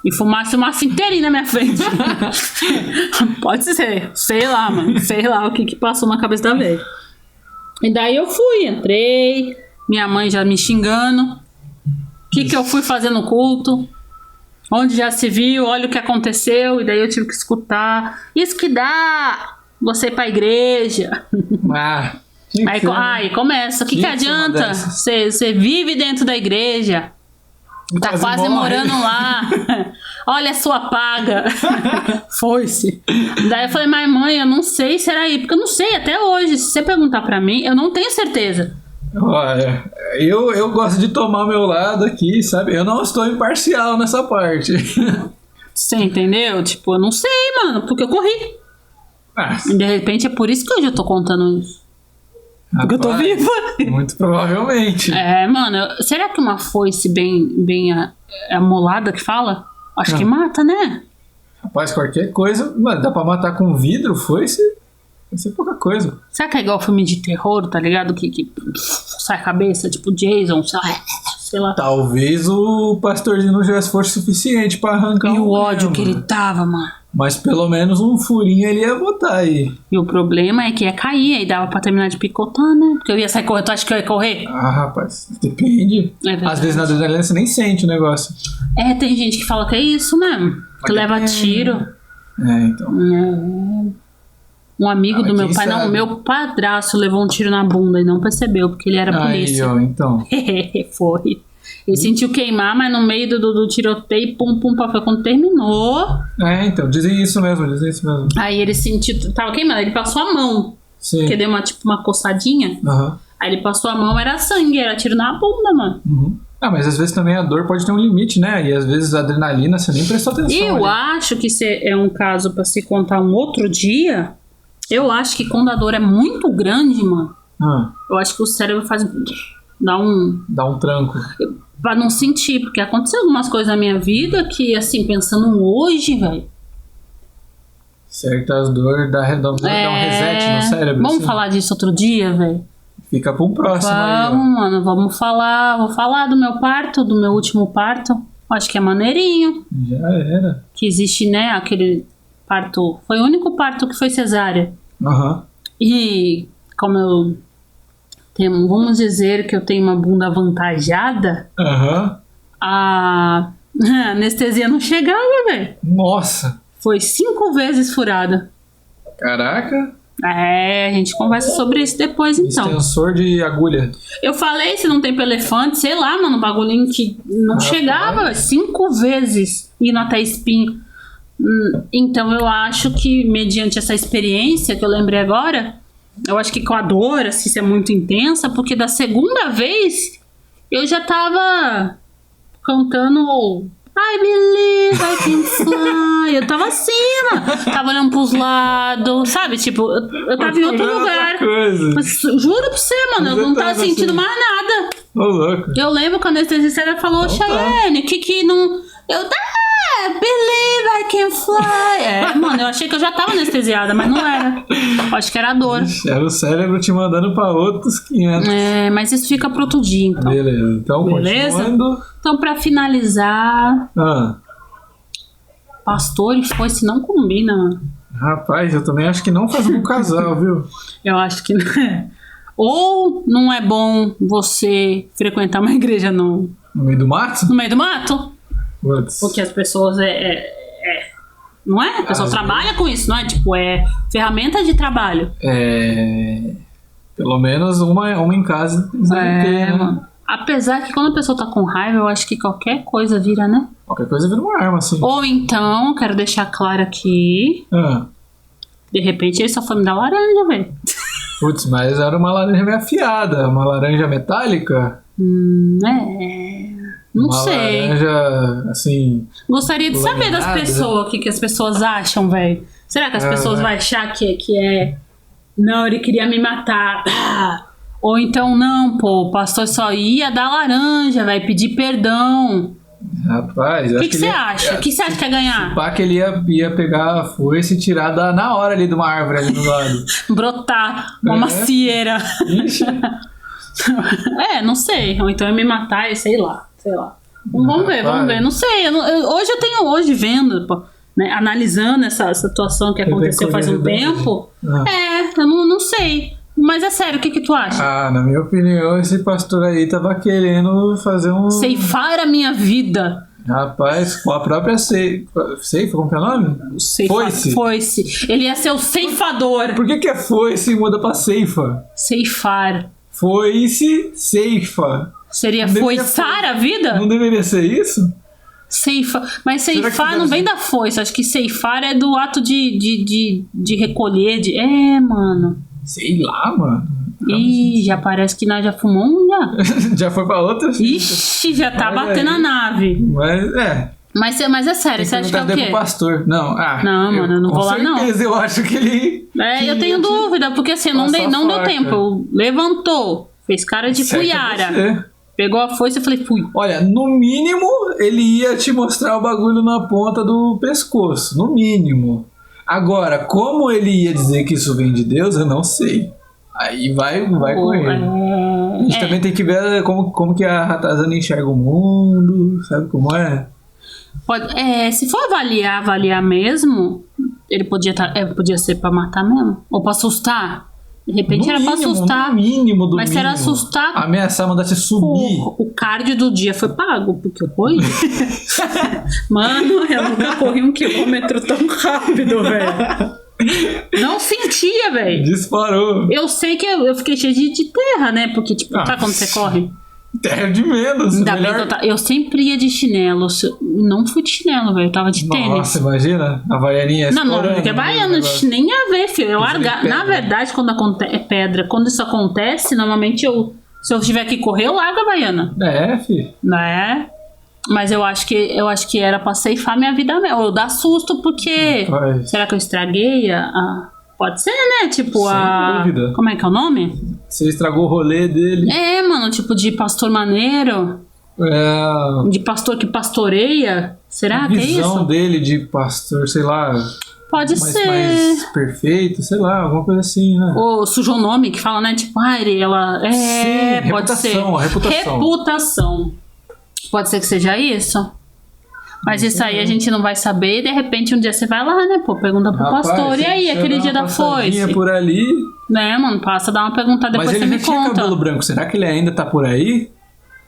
E fumasse uma inteirinha na minha frente. Pode ser. Sei lá, mano. Sei lá o que passou na cabeça da velha. E daí eu fui, entrei. Minha mãe já me xingando. O que eu fui fazer no culto? Onde já se viu, olha o que aconteceu. E daí eu tive que escutar. Isso que dá você ir pra igreja. Ah, tinha que Aí, ser, né? aí começa. O que Tinha que ser uma adianta? dessas. Você vive dentro da igreja. Tá quase morre. morando lá. Olha a sua paga. Foi-se. Daí eu falei, mas mãe, eu não sei se era aí. Porque eu não sei até hoje. Se você perguntar pra mim, eu não tenho certeza. Olha, eu gosto de tomar meu lado aqui, sabe? Eu não estou imparcial nessa parte. Você entendeu? Tipo, eu não sei, mano. Porque eu corri. Ah, E de repente é por isso que hoje eu tô contando isso. Porque eu tô rapaz, viva. Muito provavelmente. É, mano. Será que uma foice bem amolada que fala? Acho que mata, né? Rapaz, qualquer coisa, mano, dá pra matar com vidro, foi-se. Vai ser pouca coisa. Será que é igual filme de terror, tá ligado? Que sai a cabeça, tipo Jason, sei lá. Talvez o pastorzinho não tivesse força suficiente pra arrancar E o um ódio que membro. ele tava, mano. Mas pelo menos um furinho ele ia botar aí. E o problema é que ia cair, aí dava pra terminar de picotar, né? Porque eu ia sair correndo, tu acha que eu ia correr? Ah, rapaz, depende. É verdade. Às vezes na adrenalina você nem sente o negócio. É, tem gente que fala que é isso mesmo. Que leva tiro. É, então. Um amigo do mas meu quem pai, não, sabe? o meu padrasto levou um tiro na bunda e não percebeu, porque ele era Aí, polícia. ó, então. Foi. Ele sentiu queimar, mas no meio do tiroteio, pum, foi quando terminou. É, então, dizem isso mesmo. Aí ele sentiu, tava queimando, ele passou a mão, Sim. porque deu uma coçadinha. Aham. Aí ele passou a mão, era sangue, era tiro na bunda, mano. Uhum. Ah, mas às vezes também a dor pode ter um limite, né? E às vezes a adrenalina você nem prestou atenção. Eu ali. acho que isso é um caso pra se contar um outro dia. Eu acho que quando a dor é muito grande, mano, eu acho que o cérebro dá Dá um tranco. pra não sentir, porque aconteceu algumas coisas na minha vida que, assim, pensando hoje, velho. Certas dores dá um reset no cérebro. Vamos assim. falar disso outro dia, velho? Fica pra um próximo aí, Vamos, ó. mano, vamos falar. Vou falar do meu parto, do meu último parto. Acho que é maneirinho. Já era. Que existe, né, aquele parto. Foi o único parto que foi cesárea. Aham. E como eu tenho, vamos dizer que eu tenho uma bunda avantajada, Aham. a anestesia não chegava, velho. Nossa. Foi 5 vezes furada. Caraca. É, a gente conversa sobre isso depois, então. Extensor de agulha. Eu falei se não tem pra elefante, sei lá, mano, um bagulhinho que não chegava, véio, 5 vezes indo até espinho. Então eu acho que, mediante essa experiência que eu lembrei agora, eu acho que com a dor, assim, isso é muito intensa, porque da segunda vez eu já tava cantando I believe I can fly. Eu tava assim, mano. Tava olhando pros lados, sabe? Tipo, eu tava em outro lugar. Coisa. Mas juro pra você, mano, eu Você não tava tava sentindo assim. mais nada. Ô, louco. Eu lembro quando a anestesista falou, Então tá. Chayenne, que não... Eu, believe I can fly. É, mano, eu achei que eu já tava anestesiada, mas não era. Eu acho que era a dor. Era o cérebro te mandando pra outros 500. É, mas isso fica pro outro dia, então. Beleza. Então, Beleza? continuando. Então, pra finalizar, Ah, pastor e foice não combina, mano. rapaz, eu também acho que não faz um casal, viu? Eu acho que ou não é bom você frequentar uma igreja no No meio do mato? meio do mato, Putz. porque as pessoas não é? A pessoa Às trabalha com isso, não é? Tipo, é ferramenta de trabalho. Pelo menos uma em casa eles devem ter, né? Mano. Apesar que quando a pessoa tá com raiva, eu acho que qualquer coisa vira, né? Qualquer coisa vira uma arma, assim. Ou então, quero deixar claro aqui, Ah, de repente ele só foi me dar laranja, velho. putz, mas era uma laranja meio afiada. Uma laranja metálica. Não uma sei. laranja, assim... Gostaria de saber das laminada. pessoas, o que as pessoas acham, velho. Será que as pessoas vão achar que é... Não, ele queria me matar. Ah. Ou então, não, pô, o pastor só ia dar laranja, velho, pedir perdão. Rapaz, O que você acha? O que você acha que ia ganhar? Pá, que ele ia pegar a foice e tirar na hora ali de uma árvore ali do lado. Brotar uma macieira. Ixi. Não sei. Ou então ia me matar e sei lá. Vamos ver. Não sei. Hoje eu tenho vendo, pô, né, analisando essa situação que aconteceu faz um tempo. Eu não sei. Mas é sério, o que tu acha? Ah, na minha opinião, esse pastor aí tava querendo fazer um... Ceifar a minha vida. Rapaz, com a própria Seifa, como que é o nome? Foice. Ele ia ser o ceifador. Por que é foice e muda pra Seifa? Ceifar. Foice, Seifa. Seria foiçar a vida? Não deveria ser isso? Ceifa. Mas ceifar não vem da foice. Acho que ceifar é do ato de recolher. Mano. Sei lá, mano. Ih, já parece que nós já fumou um já. Já foi pra outra? Ixi, já tá batendo a nave. Mas Mas é sério, você acha que é o quê? Pro pastor. Não, mano, eu não vou lá não. Com certeza eu acho que ele... eu tenho dúvida, porque assim, não deu tempo. Levantou, fez cara de cuiara. Pegou a foice e falei, fui. Olha, no mínimo, ele ia te mostrar o bagulho na ponta do pescoço. No mínimo. Agora, como ele ia dizer que isso vem de Deus, eu não sei. Aí vai com ele. A gente também tem que ver como que a ratazana enxerga o mundo, sabe como é? Se for avaliar mesmo, ele podia ser pra matar mesmo. Ou pra assustar. De repente era pra assustar. No mínimo. Mas se era assustar... Ameaçar, mandar você subir. O cardio do dia foi pago, porque eu corri. Mano, eu nunca corri 1 quilômetro tão rápido, velho. Não sentia, velho. Disparou. Eu sei que eu fiquei cheio de terra, né? Porque, tipo, sabe quando você corre? Terra de menos. Ainda bem que eu sempre ia de chinelo. Não fui de chinelo, velho. Eu tava de tênis. Nossa, imagina? A Havaianinha. Não, porque Havaiana nem ia ver, filho. Na verdade, quando é pedra, quando isso acontece, normalmente se eu tiver que correr, eu largo a Havaiana. Filho. Né? Mas eu acho que era pra ceifar minha vida mesmo. Ou dar susto, porque... Será que eu estraguei Pode ser, né? Tipo, sem dúvida. Como é que é o nome? Você estragou o rolê dele. Mano, tipo de pastor maneiro. De pastor que pastoreia. Será que é isso? A visão dele de pastor, sei lá... Pode ser. Mais perfeito, sei lá, alguma coisa assim, né? Ou sujou o nome, que fala, né? Tipo, ela... Sim, pode ser. Reputação. Pode ser que seja isso. Mas isso aí a gente não vai saber e de repente um dia você vai lá, né, pô, pergunta pro pastor. E aí, aquele dia da foice? Por ali. Né, mano, passa, dá uma pergunta, depois você me conta. Mas ele tinha cabelo branco, será que ele ainda tá por aí?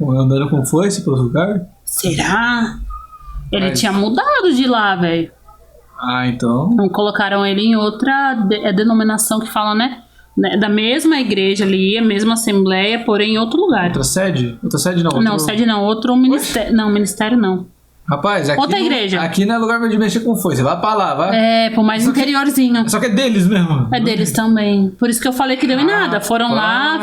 Andando com foice pelos lugares? Será? Ele tinha mudado de lá, velho. Então... Não colocaram ele em outra denominação que fala, né? Da mesma igreja ali, a mesma assembleia, porém em outro lugar. Outra sede? Outra sede não. Não, sede não, outro ministério. Não, ministério não. Rapaz, aqui outra igreja. Aqui não é lugar de mexer com foice. Vai pra lá, vai. Por mais interiorzinho. Só que é deles mesmo. É deles também. Por isso que eu falei que deu em nada. Foram lá,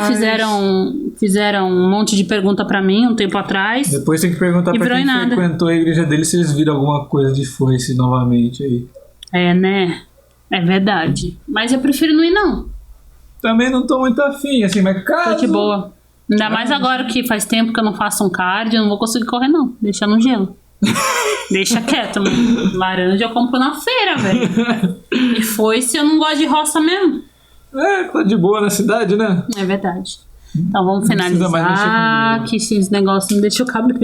fizeram um monte de pergunta pra mim um tempo atrás. Depois tem que perguntar pra quem frequentou a igreja deles se eles viram alguma coisa de foice novamente aí. Né? É verdade. Mas eu prefiro não ir, não. Também não tô muito afim, assim, mas caso... Tô de boa. Ainda mais agora que faz tempo que eu não faço um cardio, eu não vou conseguir correr, não. Deixa no gelo. Deixa quieto, mano. Laranja eu compro na feira, velho. E foice eu não gosto de roça mesmo. Tá de boa na cidade, né? É verdade. Então vamos finalizar, que esses negócios não deixam o cabelo.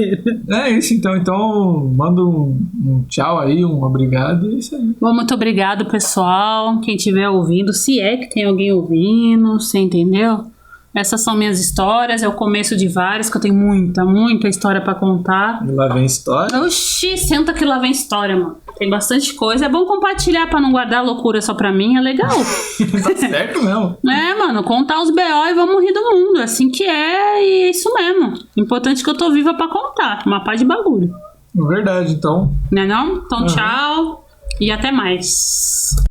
É isso, então manda um tchau aí, um obrigado, é isso aí. Bom, muito obrigado, pessoal. Quem estiver ouvindo, se é que tem alguém ouvindo, você entendeu? Essas são minhas histórias, é o começo de várias, que eu tenho muita história pra contar. E lá vem história? Oxi, senta que lá vem história, mano. Tem bastante coisa, é bom compartilhar pra não guardar loucura só pra mim, é legal. Tá certo mesmo. Mano, contar os B.O. e vamos rir do mundo, é assim que é e é isso mesmo. Importante que eu tô viva pra contar, uma pá de bagulho. Verdade, então. Não é não? Então tchau e até mais.